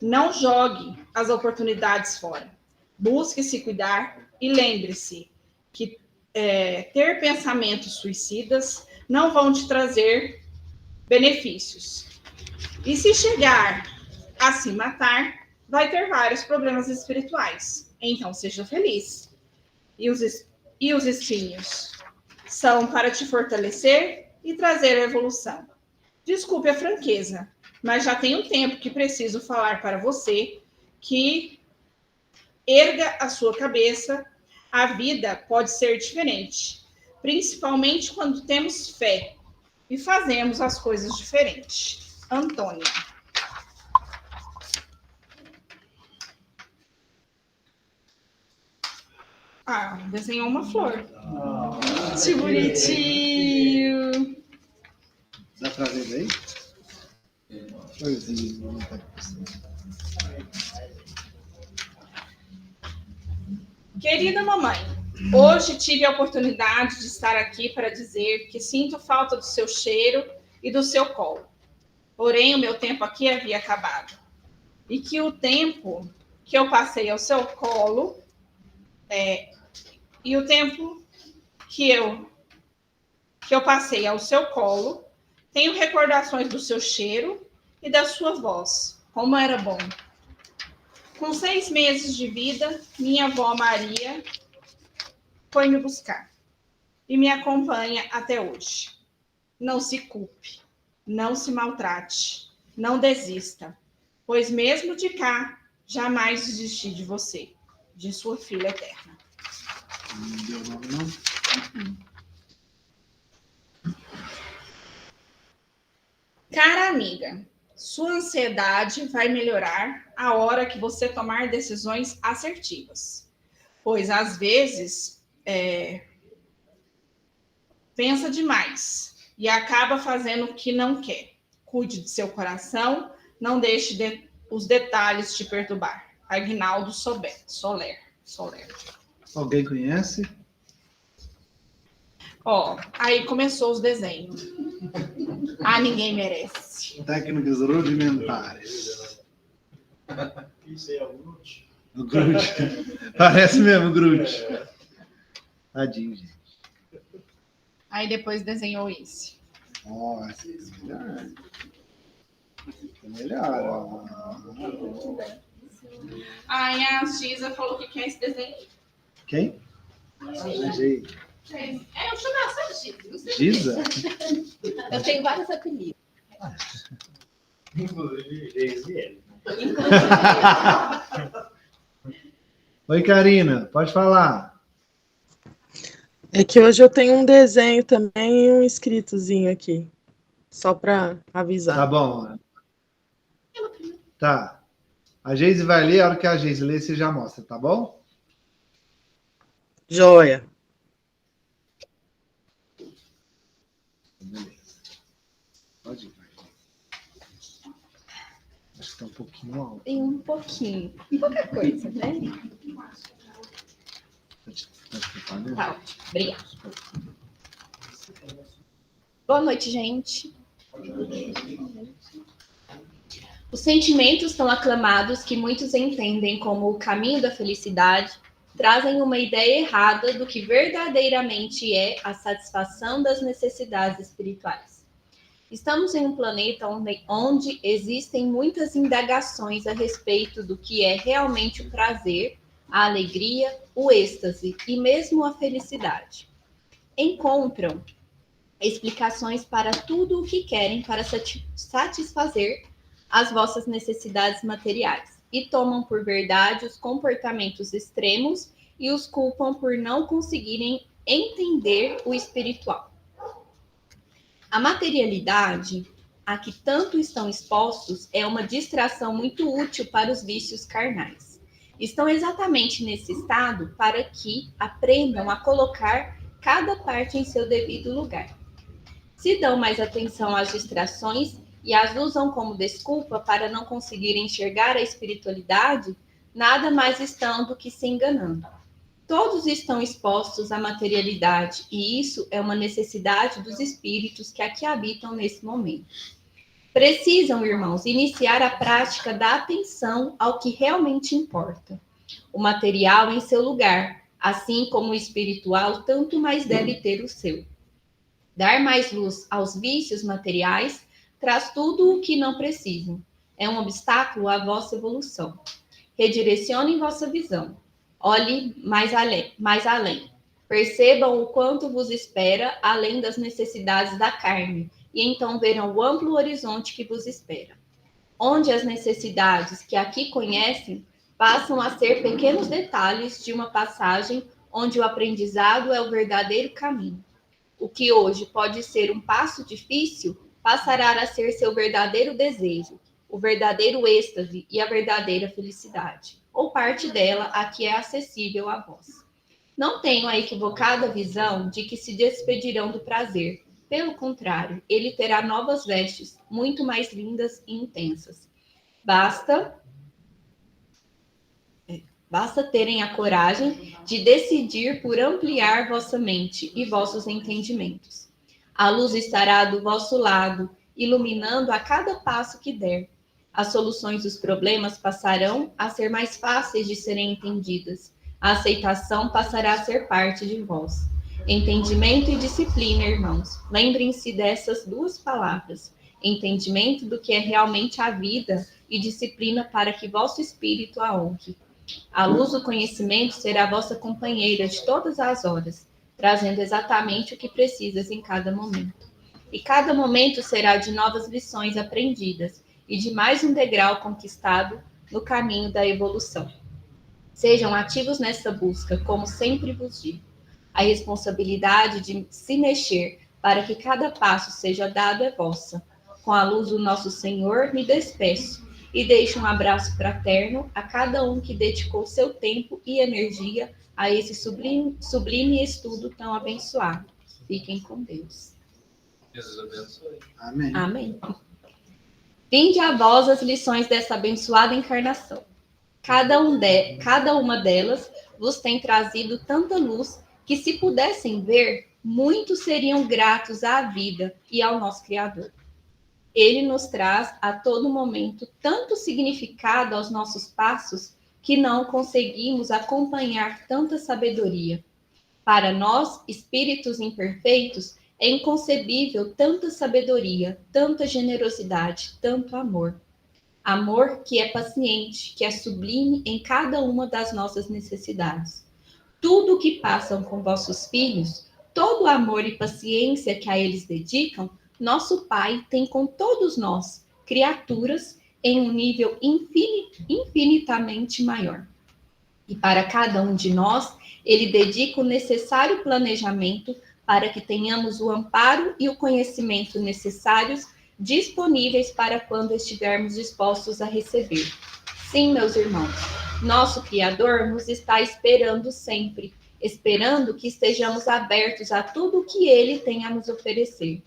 Não jogue as oportunidades fora. Busque se cuidar e lembre-se que ter pensamentos suicidas não vão te trazer benefícios. E se chegar a se matar, vai ter vários problemas espirituais. Então, seja feliz. E os espinhos são para te fortalecer e trazer a evolução. Desculpe a franqueza, mas já tem um tempo que preciso falar para você que erga a sua cabeça. A vida pode ser diferente, principalmente quando temos fé e fazemos as coisas diferentes. Antônia. Desenhou uma flor. Que bonitinho. Dá pra ver daí? Florzinho. Querida mamãe, hoje tive a oportunidade de estar aqui para dizer que sinto falta do seu cheiro e do seu colo. Porém, o meu tempo aqui havia acabado. E que o tempo que eu passei ao seu colo, e o tempo que eu passei ao seu colo, tenho recordações do seu cheiro e da sua voz. Como era bom. Com 6 meses de vida, minha avó Maria foi me buscar. e me acompanha até hoje. Não se culpe, não se maltrate, não desista, pois mesmo de cá, jamais desisti de você, de sua filha eterna. Não deu nome, não? Cara amiga, sua ansiedade vai melhorar a hora que você tomar decisões assertivas, pois às vezes pensa demais e acaba fazendo o que não quer. Cuide de seu coração, não deixe os detalhes te perturbar. Aguinaldo Soler. Alguém conhece? Ó, aí começou os desenhos. Ah, ninguém merece. Técnicas rudimentares. Isso aí é o Groot. O Groot. Parece mesmo o Groot. Tadinho, gente. Aí depois desenhou esse. Nossa, é melhor. Ó. Aí a Xisa falou que quer esse desenho. Quem? Gente. Eu chamo ela só de Xisa. Não sei Giza? Eu tenho vários apelidos. Inclusive, ele. Oi, Karina, pode falar. É que hoje eu tenho um desenho também e um escritozinho aqui. Só para avisar. Tá bom. Tá. A Geise vai ler, a hora que a Geise ler, você já mostra, tá bom? Joia. Beleza. Pode ir, vai. Acho que tá um pouquinho alto. Tem um pouquinho. Pouca coisa, né? Tá ótimo. Obrigada. Boa noite, gente. Os sentimentos tão aclamados que muitos entendem como o caminho da felicidade trazem uma ideia errada do que verdadeiramente é a satisfação das necessidades espirituais. Estamos em um planeta onde existem muitas indagações a respeito do que é realmente o prazer, a alegria, o êxtase e mesmo a felicidade. Encontram explicações para tudo o que querem para satisfazer as vossas necessidades materiais e tomam por verdade os comportamentos extremos e os culpam por não conseguirem entender o espiritual. A materialidade a que tanto estão expostos é uma distração muito útil para os vícios carnais. Estão exatamente nesse estado para que aprendam a colocar cada parte em seu devido lugar. Se dão mais atenção às distrações e as usam como desculpa para não conseguirem enxergar a espiritualidade, nada mais estão do que se enganando. Todos estão expostos à materialidade e isso é uma necessidade dos espíritos que aqui habitam nesse momento. Precisam, irmãos, iniciar a prática da atenção ao que realmente importa. O material em seu lugar, assim como o espiritual, tanto mais deve ter o seu. Dar mais luz aos vícios materiais traz tudo o que não precisam. É um obstáculo à vossa evolução. Redirecionem vossa visão. Olhe mais além. Percebam o quanto vos espera além das necessidades da carne, e então verão o amplo horizonte que vos espera. Onde as necessidades que aqui conhecem passam a ser pequenos detalhes de uma passagem onde o aprendizado é o verdadeiro caminho. O que hoje pode ser um passo difícil, passará a ser seu verdadeiro desejo, o verdadeiro êxtase e a verdadeira felicidade, ou parte dela a que é acessível a vós. Não tenham a equivocada visão de que se despedirão do prazer. Pelo contrário, ele terá novas vestes, muito mais lindas e intensas. Basta terem a coragem de decidir por ampliar vossa mente e vossos entendimentos. A luz estará do vosso lado, iluminando a cada passo que der. As soluções dos problemas passarão a ser mais fáceis de serem entendidas. A aceitação passará a ser parte de vós. Entendimento e disciplina, irmãos. Lembrem-se dessas duas palavras. Entendimento do que é realmente a vida e disciplina para que vosso espírito a honre. A luz do conhecimento será vossa companheira de todas as horas. trazendo exatamente o que precisas em cada momento. E cada momento será de novas lições aprendidas e de mais um degrau conquistado no caminho da evolução. Sejam ativos nessa busca, como sempre vos digo. A responsabilidade de se mexer para que cada passo seja dado é vossa. Com a luz do nosso Senhor, me despeço e deixo um abraço fraterno a cada um que dedicou seu tempo e energia a esse sublime estudo tão abençoado. Fiquem com Deus. Jesus abençoe. Amém. Amém. Vinde a vós as lições dessa abençoada encarnação. Cada uma delas vos tem trazido tanta luz que, se pudessem ver, muitos seriam gratos à vida e ao nosso Criador. Ele nos traz a todo momento tanto significado aos nossos passos que não conseguimos acompanhar tanta sabedoria. Para nós, espíritos imperfeitos, é inconcebível tanta sabedoria, tanta generosidade, tanto amor. Amor que é paciente, que é sublime em cada uma das nossas necessidades. Tudo o que passam com vossos filhos, todo o amor e paciência que a eles dedicam, nosso Pai tem com todos nós, criaturas, em um nível infinitamente maior. E para cada um de nós, ele dedica o necessário planejamento para que tenhamos o amparo e o conhecimento necessários disponíveis para quando estivermos dispostos a receber. Sim, meus irmãos, nosso Criador nos está esperando sempre, esperando que estejamos abertos a tudo o que Ele tem a nos oferecer.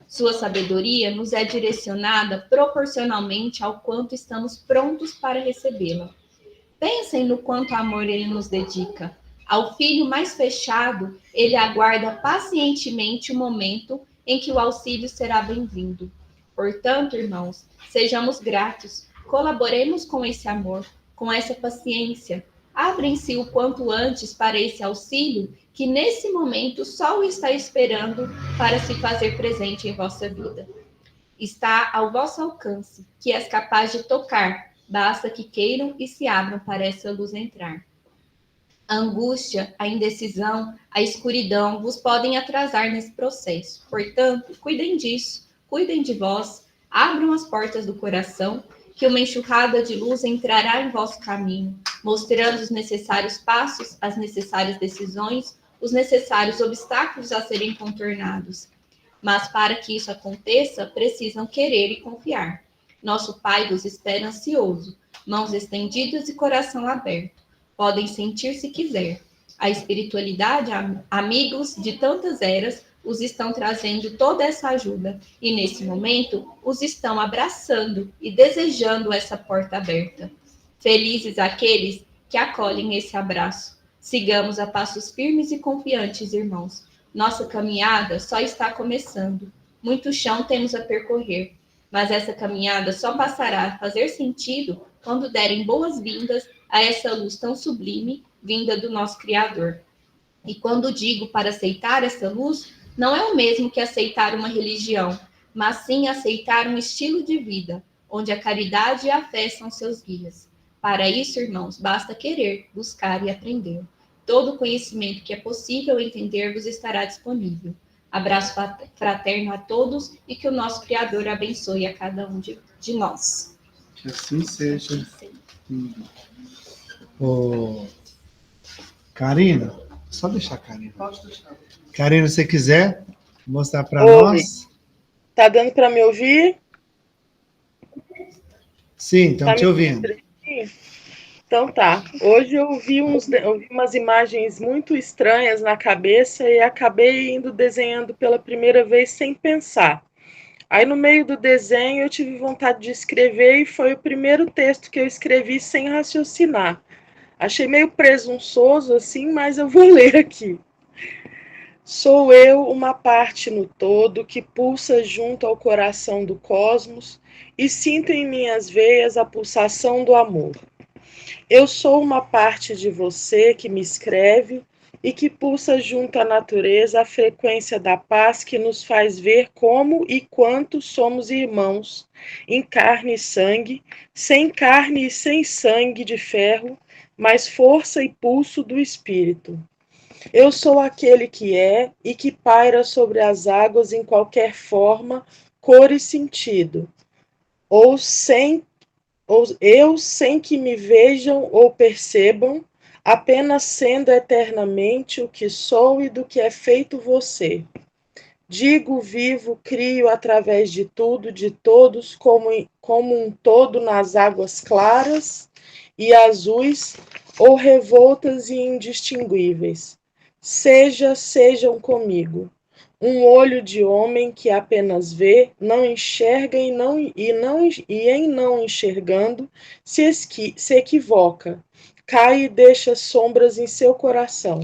Sua sabedoria nos é direcionada proporcionalmente ao quanto estamos prontos para recebê-la. Pensem no quanto amor Ele nos dedica. Ao filho mais fechado, Ele aguarda pacientemente o momento em que o auxílio será bem-vindo. Portanto, irmãos, sejamos gratos, colaboremos com esse amor, com essa paciência. Abrem-se o quanto antes para esse auxílio que nesse momento só o está esperando para se fazer presente em vossa vida. Está ao vosso alcance, que és capaz de tocar, basta que queiram e se abram para essa luz entrar. A angústia, a indecisão, a escuridão vos podem atrasar nesse processo. Portanto, cuidem disso. Cuidem de vós, abram as portas do coração, que uma enxurrada de luz entrará em vosso caminho, mostrando os necessários passos, as necessárias decisões, os necessários obstáculos a serem contornados. Mas para que isso aconteça, precisam querer e confiar. Nosso Pai vos espera ansioso, mãos estendidas e coração aberto. Podem sentir se quiser. A espiritualidade, amigos de tantas eras, os estão trazendo toda essa ajuda e, nesse momento, os estão abraçando e desejando essa porta aberta. Felizes aqueles que acolhem esse abraço. Sigamos a passos firmes e confiantes, irmãos. Nossa caminhada só está começando. Muito chão temos a percorrer, mas essa caminhada só passará a fazer sentido quando derem boas-vindas a essa luz tão sublime vinda do nosso Criador. E quando digo para aceitar essa luz, não é o mesmo que aceitar uma religião, mas sim aceitar um estilo de vida, onde a caridade e a fé são seus guias. Para isso, irmãos, basta querer, buscar e aprender. Todo o conhecimento que é possível entender-vos estará disponível. Abraço fraterno a todos e que o nosso Criador abençoe a cada um de nós. Que assim seja. Karina, só deixar a Karina. Pode deixar. Karina, se você quiser mostrar para Oi. nós. Tá dando para me ouvir? Sim, estamos te ouvindo. Então tá. Hoje eu vi umas imagens muito estranhas na cabeça e acabei indo desenhando pela primeira vez sem pensar. Aí no meio do desenho eu tive vontade de escrever e foi o primeiro texto que eu escrevi sem raciocinar. Achei meio presunçoso assim, mas eu vou ler aqui. Sou eu uma parte no todo que pulsa junto ao coração do cosmos e sinto em minhas veias a pulsação do amor. Eu sou uma parte de você que me escreve e que pulsa junto à natureza a frequência da paz que nos faz ver como e quanto somos irmãos, em carne e sangue, sem carne e sem sangue de ferro, mas força e pulso do espírito. Eu sou aquele que é e que paira sobre as águas em qualquer forma, cor e sentido, ou eu sem que me vejam ou percebam, apenas sendo eternamente o que sou e do que é feito você. Digo, vivo, crio através de tudo, de todos, como um todo nas águas claras e azuis, ou revoltas e indistinguíveis. Sejam comigo. Um olho de homem que apenas vê, não enxerga e em não enxergando se equivoca, cai e deixa sombras em seu coração.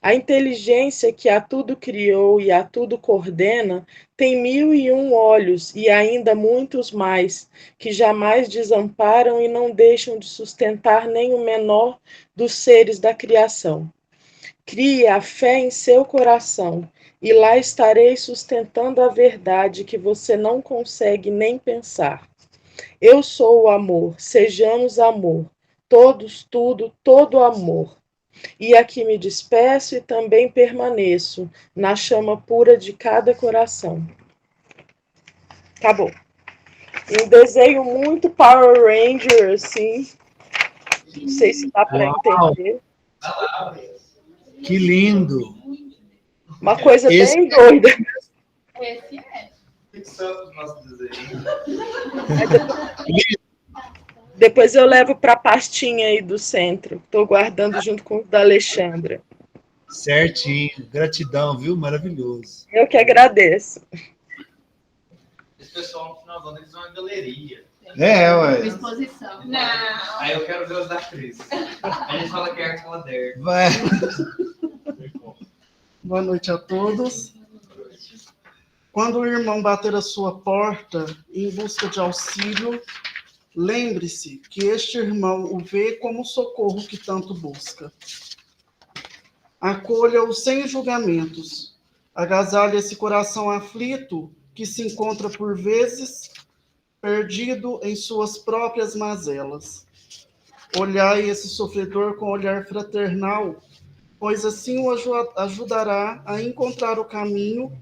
A inteligência que a tudo criou e a tudo coordena tem 1001 olhos e ainda muitos mais, que jamais desamparam e não deixam de sustentar nem o menor dos seres da criação. Crie a fé em seu coração, e lá estarei sustentando a verdade que você não consegue nem pensar. Eu sou o amor, sejamos amor, todos, tudo, todo amor. E aqui me despeço e também permaneço na chama pura de cada coração. Acabou. Um desenho muito Power Ranger, assim. Não sei se dá para entender. Que lindo! Uma coisa bem doida. Esse é. Fixando o nosso desenho. Depois eu levo para a pastinha aí do centro. Estou guardando junto com o da Alexandra. Certinho. Gratidão, viu? Maravilhoso. Eu que agradeço. Esse pessoal, no final do ano, eles vão à galeria. É, ué. Exposição. Não. Aí eu quero ver os da Cris. A gente fala que é arte moderna. Vai. Boa noite a todos. Quando o irmão bater a sua porta em busca de auxílio, lembre-se que este irmão o vê como o socorro que tanto busca. Acolha-o sem julgamentos. Agasalhe esse coração aflito que se encontra por vezes perdido em suas próprias mazelas. Olhai esse sofredor com olhar fraternal, pois assim o ajudará a encontrar o caminho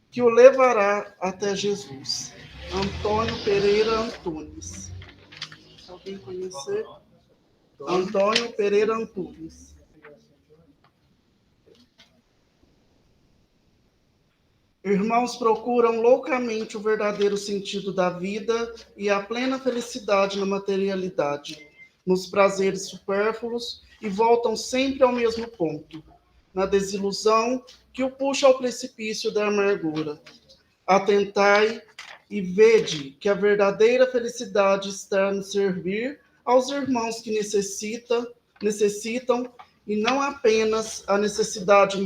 que o levará até Jesus. Antônio Pereira Antunes. Alguém conhecer? Antônio Pereira Antunes. Irmãos procuram loucamente o verdadeiro sentido da vida e a plena felicidade na materialidade, nos prazeres supérfluos e voltam sempre ao mesmo ponto, na desilusão que o puxa ao precipício da amargura. Atentai e vede que a verdadeira felicidade está no servir aos irmãos que necessitam e não apenas da necessidade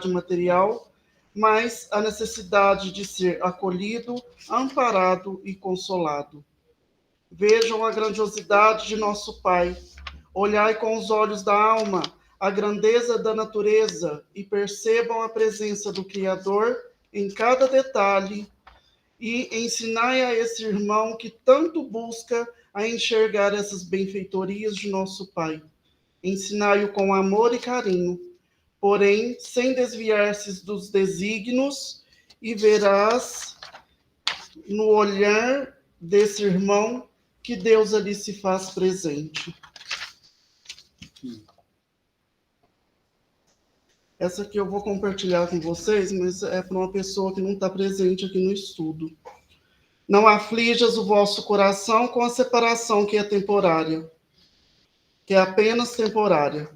material, mas a necessidade de ser acolhido, amparado e consolado. Vejam a grandiosidade de nosso Pai. Olhai com os olhos da alma a grandeza da natureza e percebam a presença do Criador em cada detalhe e ensinai a esse irmão que tanto busca a enxergar essas benfeitorias de nosso Pai. Ensinai-o com amor e carinho, porém, sem desviar-se dos desígnios, e verás no olhar desse irmão que Deus ali se faz presente. Essa aqui eu vou compartilhar com vocês, mas é para uma pessoa que não está presente aqui no estudo. Não aflijas o vosso coração com a separação que é temporária, que é apenas temporária.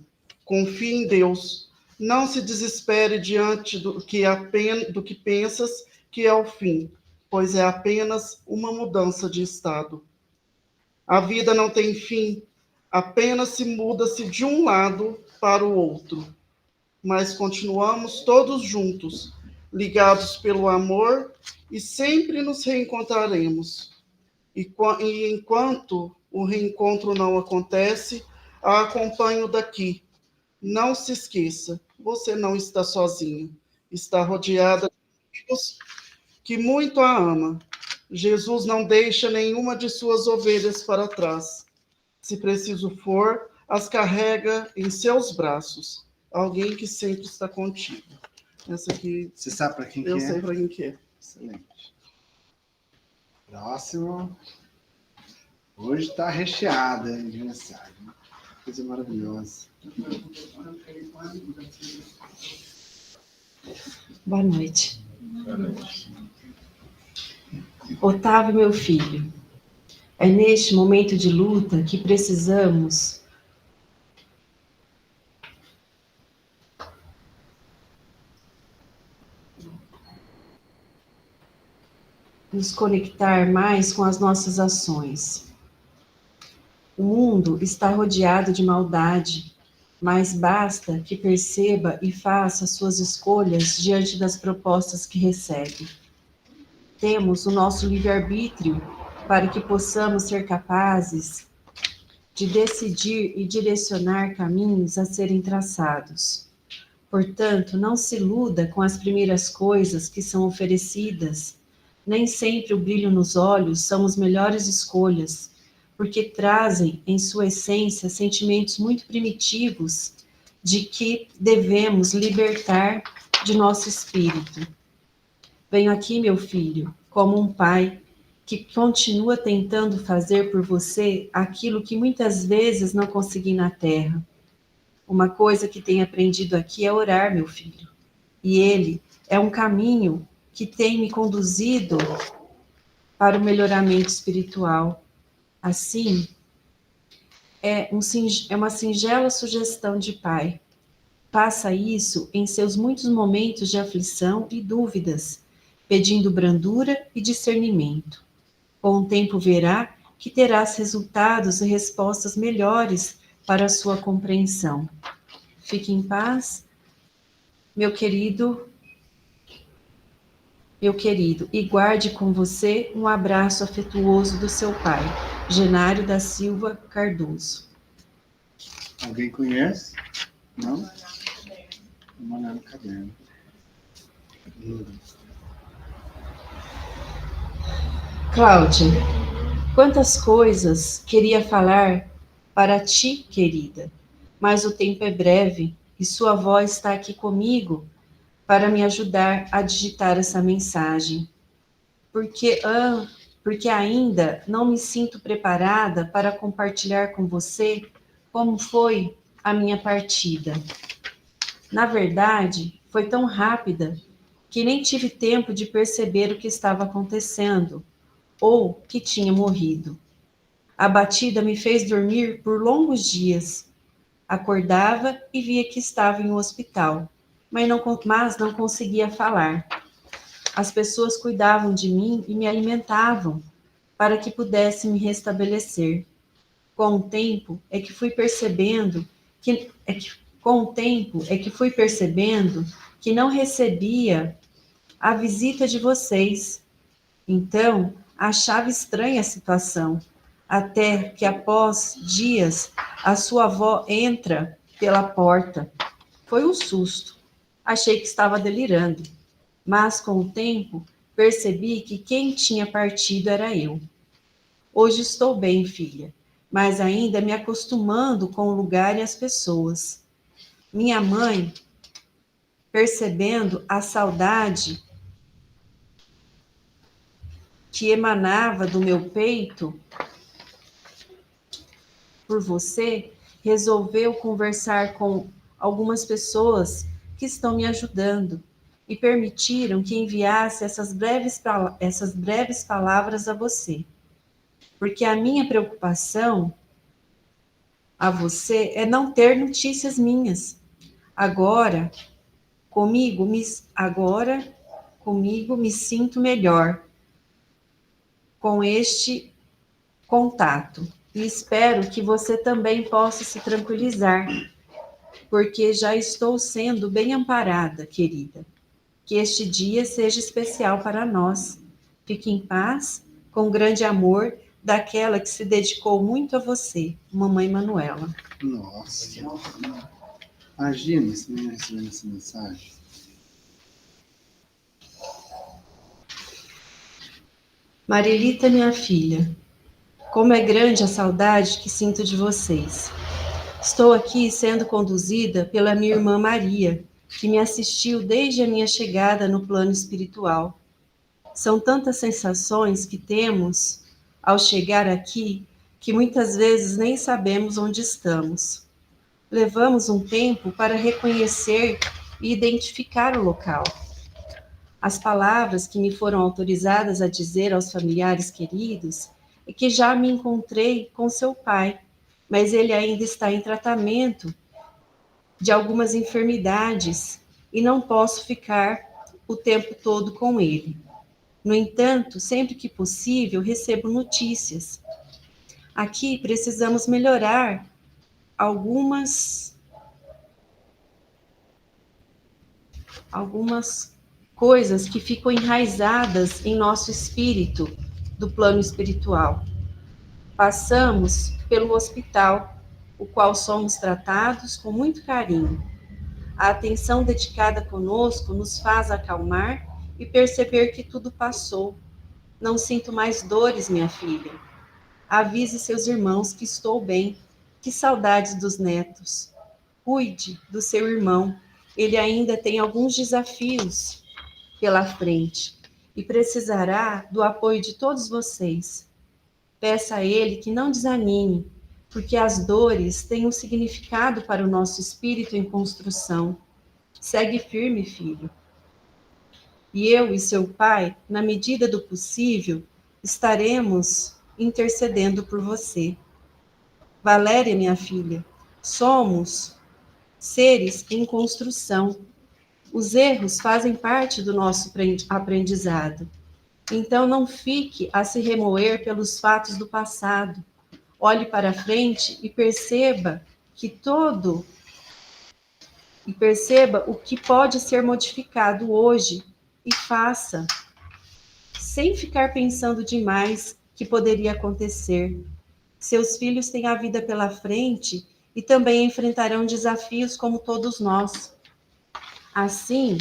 Confie em Deus. Não se desespere diante do que pensas que é o fim, pois é apenas uma mudança de estado. A vida não tem fim, apenas se muda-se de um lado para o outro. Mas continuamos todos juntos, ligados pelo amor, e sempre nos reencontraremos. E enquanto o reencontro não acontece, a acompanho daqui. Não se esqueça, você não está sozinho. Está rodeada de amigos que muito a ama. Jesus não deixa nenhuma de suas ovelhas para trás. Se preciso for, as carrega em seus braços. Alguém que sempre está contigo. Essa aqui, Você sabe para quem que eu é? sei para quem que é. Excelente. Próximo. Hoje está recheada hein, de mensagem. Coisa maravilhosa. Boa noite. Otávio, meu filho, é neste momento de luta que precisamos nos conectar mais com as nossas ações. O mundo está rodeado de maldade, mas basta que perceba e faça suas escolhas diante das propostas que recebe. Temos o nosso livre-arbítrio para que possamos ser capazes de decidir e direcionar caminhos a serem traçados. Portanto, não se iluda com as primeiras coisas que são oferecidas. Nem sempre o brilho nos olhos são as melhores escolhas, porque trazem em sua essência sentimentos muito primitivos de que devemos libertar de nosso espírito. Venho aqui, meu filho, como um pai que continua tentando fazer por você aquilo que muitas vezes não consegui na terra. Uma coisa que tenho aprendido aqui é orar, meu filho. E ele é um caminho que tem me conduzido para o melhoramento espiritual. Assim, é uma singela sugestão de pai. Faça isso em seus muitos momentos de aflição e dúvidas, pedindo brandura e discernimento. Com o tempo verá que terás resultados e respostas melhores para a sua compreensão. Fique em paz, meu querido, e guarde com você um abraço afetuoso do seu pai, Genário da Silva Cardoso. Alguém conhece? Não? Vamos olhar no caderno. Cláudia, quantas coisas queria falar para ti, querida, mas o tempo é breve e sua avó está aqui comigo para me ajudar a digitar essa mensagem. Porque ainda não me sinto preparada para compartilhar com você como foi a minha partida. Na verdade, foi tão rápida que nem tive tempo de perceber o que estava acontecendo ou que tinha morrido. A batida me fez dormir por longos dias. Acordava e via que estava em um hospital, mas não conseguia falar. As pessoas cuidavam de mim e me alimentavam para que pudesse me restabelecer. Com o tempo é que fui percebendo que não recebia a visita de vocês. Então, achava estranha a situação, até que após dias a sua avó entra pela porta. Foi um susto. Achei que estava delirando, mas com o tempo percebi que quem tinha partido era eu. Hoje estou bem, filha, mas ainda me acostumando com o lugar e as pessoas. Minha mãe, percebendo a saudade que emanava do meu peito por você, resolveu conversar com algumas pessoas que estão me ajudando e permitiram que enviasse essas breves palavras a você. Porque a minha preocupação a você é não ter notícias minhas. Agora, comigo me sinto melhor com este contato. E espero que você também possa se tranquilizar, porque já estou sendo bem amparada, querida. Que este dia seja especial para nós. Fique em paz, com grande amor, daquela que se dedicou muito a você, Mamãe Manuela. Nossa, imagina se não recebendo essa mensagem. Marilita, minha filha, como é grande a saudade que sinto de vocês. Estou aqui sendo conduzida pela minha irmã Maria, que me assistiu desde a minha chegada no plano espiritual. São tantas sensações que temos ao chegar aqui que muitas vezes nem sabemos onde estamos. Levamos um tempo para reconhecer e identificar o local. As palavras que me foram autorizadas a dizer aos familiares queridos é que já me encontrei com seu pai, mas ele ainda está em tratamento de algumas enfermidades e não posso ficar o tempo todo com ele. No entanto, sempre que possível, recebo notícias. Aqui precisamos melhorar algumas coisas que ficam enraizadas em nosso espírito, do plano espiritual. Passamos pelo hospital, o qual somos tratados com muito carinho. A atenção dedicada conosco nos faz acalmar e perceber que tudo passou. Não sinto mais dores, minha filha. Avise seus irmãos que estou bem. Que saudades dos netos. Cuide do seu irmão. Ele ainda tem alguns desafios pela frente e precisará do apoio de todos vocês. Peça a ele que não desanime, porque as dores têm um significado para o nosso espírito em construção. Segue firme, filho. E eu e seu pai, na medida do possível, estaremos intercedendo por você. Valéria, minha filha, somos seres em construção. Os erros fazem parte do nosso aprendizado. Então não fique a se remoer pelos fatos do passado. Olhe para frente e perceba o que pode ser modificado hoje e faça, sem ficar pensando demais que poderia acontecer. Seus filhos têm a vida pela frente e também enfrentarão desafios como todos nós. Assim,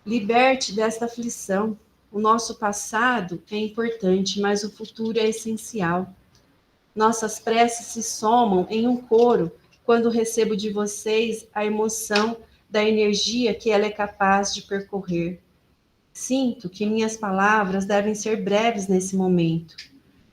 liberte desta aflição. O nosso passado é importante, mas o futuro é essencial. Nossas preces se somam em um coro quando recebo de vocês a emoção da energia que ela é capaz de percorrer. Sinto que minhas palavras devem ser breves nesse momento.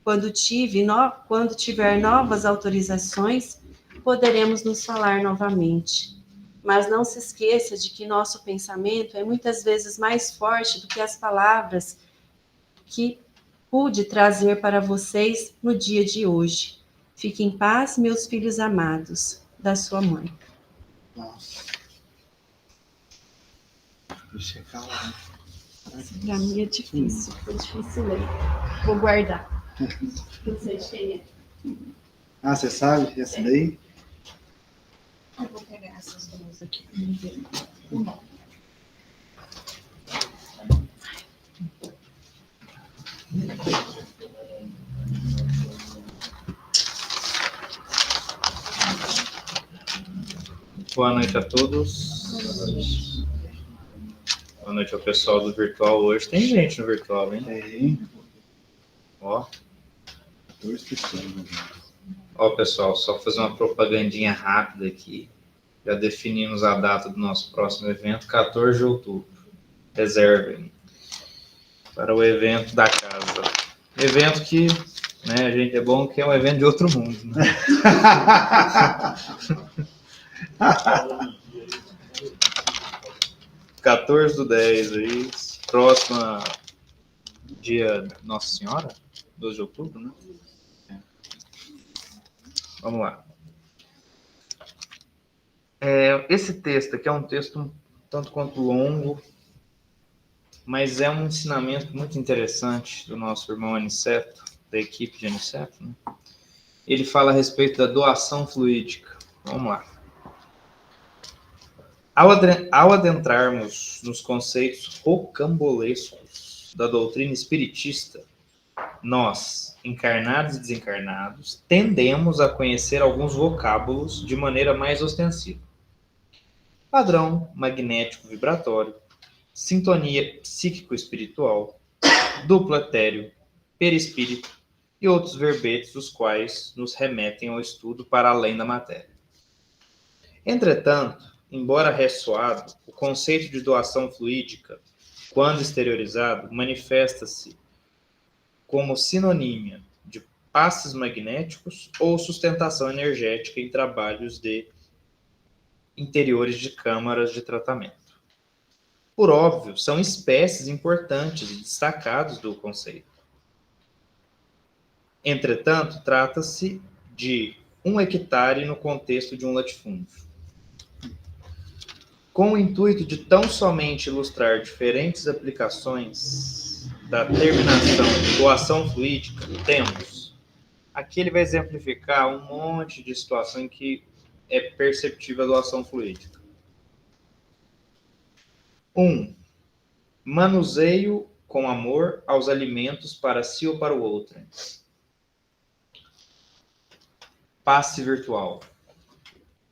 Quando tiver novas autorizações, poderemos nos falar novamente. Mas não se esqueça de que nosso pensamento é muitas vezes mais forte do que as palavras que pude trazer para vocês no dia de hoje. Fiquem em paz, meus filhos amados, da sua mãe. Nossa. Deixa eu calar. Para mim é difícil, foi difícil ler. Vou guardar. Não sei de quem é. Ah, você sabe? Essa daí? Eu vou pegar essas duas aqui. Vamos ver o nome. Boa noite a todos. Boa noite ao pessoal do virtual hoje. Tem gente no virtual, hein? Tem. Ó. 14 pessoas. Ó, pessoal, só fazer uma propagandinha rápida aqui. Já definimos a data do nosso próximo evento, 14 de outubro. Reservem para o evento da casa. Evento que, né, gente, é bom que é um evento de outro mundo, né? 14/10 aí, próxima dia Nossa Senhora, 12 de outubro, né? Vamos lá. Esse texto aqui é um texto um tanto quanto longo, mas é um ensinamento muito interessante do nosso irmão Aniceto, da equipe de Aniceto, né? Ele fala a respeito da doação fluídica. Vamos lá. Ao adentrarmos nos conceitos rocambolescos da doutrina espiritista, nós, encarnados e desencarnados, tendemos a conhecer alguns vocábulos de maneira mais ostensiva. Padrão magnético vibratório, sintonia psíquico-espiritual, duplo etéreo, perispírito, e outros verbetes, os quais nos remetem ao estudo para além da matéria. Entretanto, embora ressoado, o conceito de doação fluídica, quando exteriorizado, manifesta-se como sinonímia de passes magnéticos ou sustentação energética em trabalhos de interiores de câmaras de tratamento. Por óbvio, são espécies importantes e destacados do conceito. Entretanto, trata-se de 1 hectare no contexto de um latifúndio. Com o intuito de tão somente ilustrar diferentes aplicações da terminação de doação fluídica, temos. Aqui ele vai exemplificar um monte de situação em que é perceptível a doação fluídica. 1. Manuseio com amor aos alimentos para si ou para o outro. Passe virtual.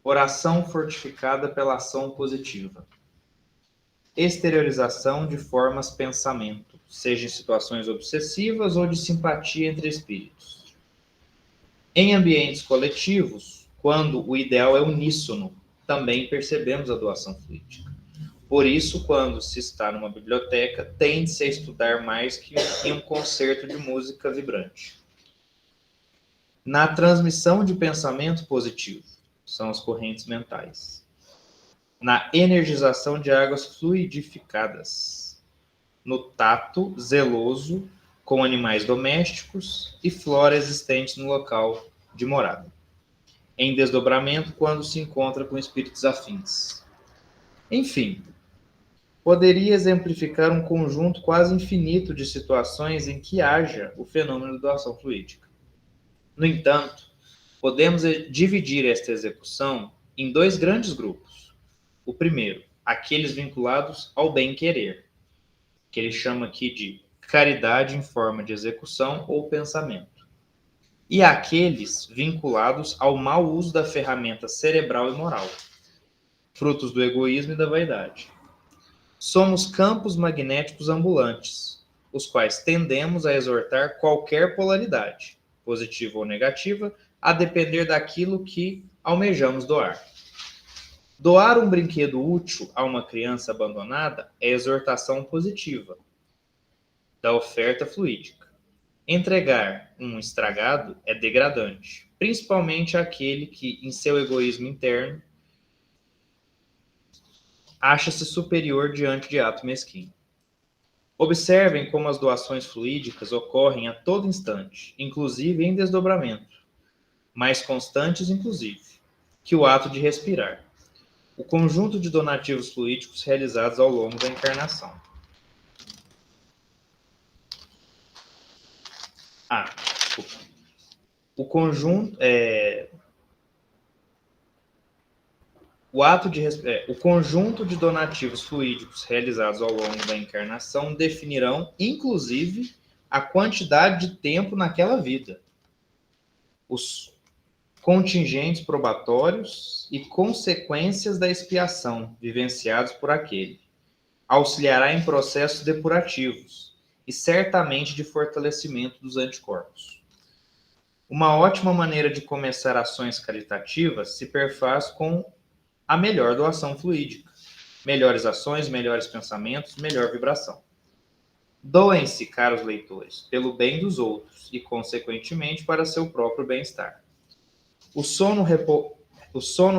Oração fortificada pela ação positiva. Exteriorização de formas pensamento, seja em situações obsessivas ou de simpatia entre espíritos. Em ambientes coletivos, quando o ideal é uníssono, também percebemos a doação fluídica. Por isso, quando se está numa biblioteca, tende-se a estudar mais que em um concerto de música vibrante. Na transmissão de pensamento positivo, são as correntes mentais. Na energização de águas fluidificadas. No tato zeloso com animais domésticos e flora existentes no local de morada. Em desdobramento, quando se encontra com espíritos afins. Enfim, poderia exemplificar um conjunto quase infinito de situações em que haja o fenômeno da doação fluídica. No entanto, podemos dividir esta execução em 2 grandes grupos. O primeiro, aqueles vinculados ao bem-querer, que ele chama aqui de caridade em forma de execução ou pensamento. E aqueles vinculados ao mau uso da ferramenta cerebral e moral, frutos do egoísmo e da vaidade. Somos campos magnéticos ambulantes, os quais tendemos a exortar qualquer polaridade, positiva ou negativa, a depender daquilo que almejamos doar. Doar um brinquedo útil a uma criança abandonada é exortação positiva da oferta fluídica. Entregar um estragado é degradante, principalmente aquele que, em seu egoísmo interno, acha-se superior diante de ato mesquinho. Observem como as doações fluídicas ocorrem a todo instante, inclusive em desdobramento, mais constantes, inclusive, que o ato de respirar. O conjunto de donativos fluídicos realizados ao longo da encarnação. Desculpa. O conjunto o conjunto de donativos fluídicos realizados ao longo da encarnação definirão, inclusive, a quantidade de tempo naquela vida, os contingentes probatórios e consequências da expiação vivenciados por aquele. Auxiliará em processos depurativos e certamente de fortalecimento dos anticorpos. Uma ótima maneira de começar ações caritativas se perfaz com a melhor doação fluídica. Melhores ações, melhores pensamentos, melhor vibração. Doem-se, caros leitores, pelo bem dos outros e, consequentemente, para seu próprio bem-estar. O sono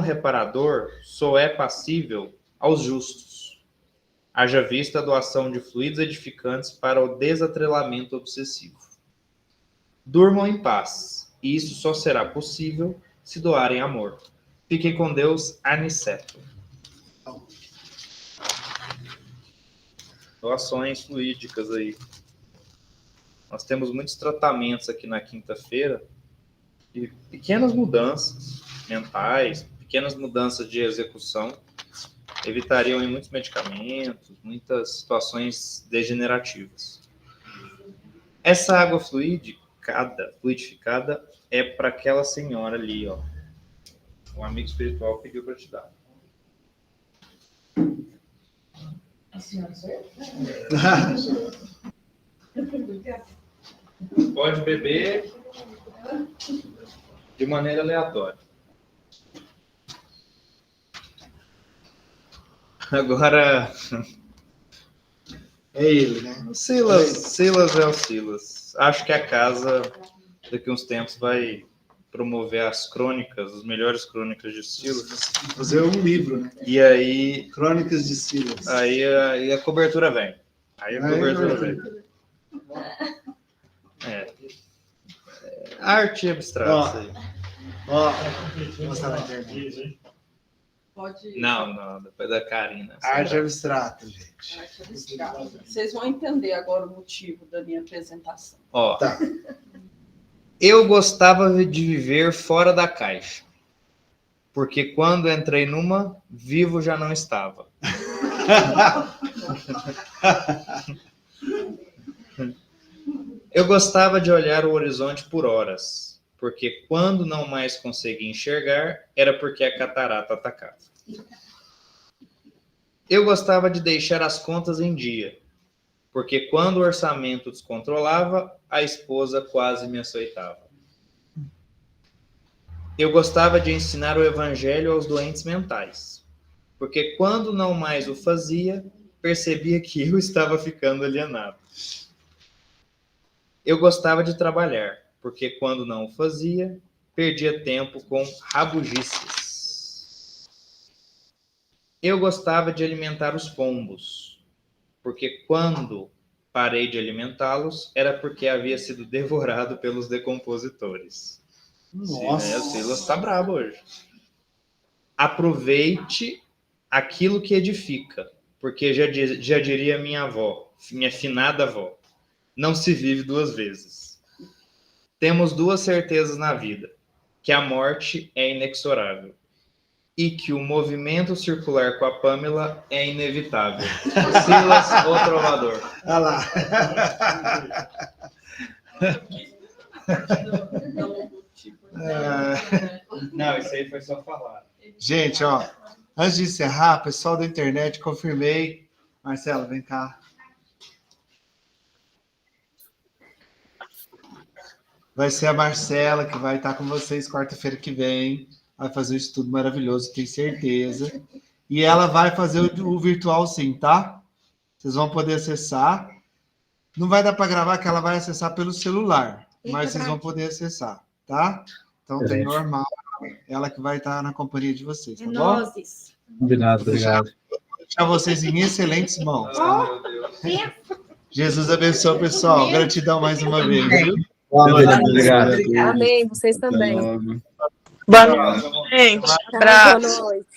reparador só é passível aos justos. Haja vista a doação de fluidos edificantes para o desatrelamento obsessivo. Durmam em paz, e isso só será possível se doarem amor. Fiquem com Deus, Aniceto. Doações fluídicas aí. Nós temos muitos tratamentos aqui na quinta-feira e pequenas mudanças mentais, pequenas mudanças de execução evitariam muitos medicamentos, muitas situações degenerativas. Essa água fluidificada é para aquela senhora ali, ó. Um amigo espiritual pediu para te dar. A senhora sou eu? Pode beber De maneira aleatória. Agora, É ele, né? o Silas é o Silas. Acho que a casa, daqui a uns tempos, vai promover as crônicas, as melhores crônicas de Silas. Fazer um livro, né? E aí, Crônicas de Silas. aí a cobertura vem. Aí a cobertura vem. Arte abstrata. Isso aí. Ó, vou mostrar na internet. Pode. Não, depois da Karina. Arte abstrata, gente. Arte abstrata. Vocês vão entender agora o motivo da minha apresentação. Ó, Tá. eu gostava de viver fora da caixa, porque quando entrei numa, vivo já não estava. Eu gostava de olhar o horizonte por horas, porque quando não mais conseguia enxergar, era porque a catarata atacava. Eu gostava de deixar as contas em dia, porque quando o orçamento descontrolava, a esposa quase me açoitava. Eu gostava de ensinar o evangelho aos doentes mentais, porque quando não mais o fazia, percebia que eu estava ficando alienado. Eu gostava de trabalhar, porque quando não o fazia, perdia tempo com rabugices. Eu gostava de alimentar os pombos, porque quando parei de alimentá-los, era porque havia sido devorado pelos decompositores. Nossa. O Silas está bravo hoje. Aproveite aquilo que edifica, porque já diria minha avó, minha finada avó, não se vive duas vezes. Temos duas certezas na vida, que a morte é inexorável e que o movimento circular com a Pamela é inevitável. Silas, o trovador. Olha lá. Não, isso aí foi só falar. Gente, ó, antes de encerrar, pessoal da internet, confirmei. Marcelo, vem cá. Vai ser a Marcela que vai estar com vocês quarta-feira que vem. Vai fazer um estudo maravilhoso, tenho certeza. E ela vai fazer o virtual sim, tá? Vocês vão poder acessar. Não vai dar para gravar, que ela vai acessar pelo celular. Mas vocês vão poder acessar, tá? Então tem normal. Ela que vai estar na companhia de vocês, tá bom? Combinado, obrigado. Vou deixar vocês em excelentes mãos. Tá? Jesus abençoe, pessoal. Gratidão mais uma vez. Viu? Obrigado. Amém, vocês também. Boa noite, gente. Abraço. Boa noite.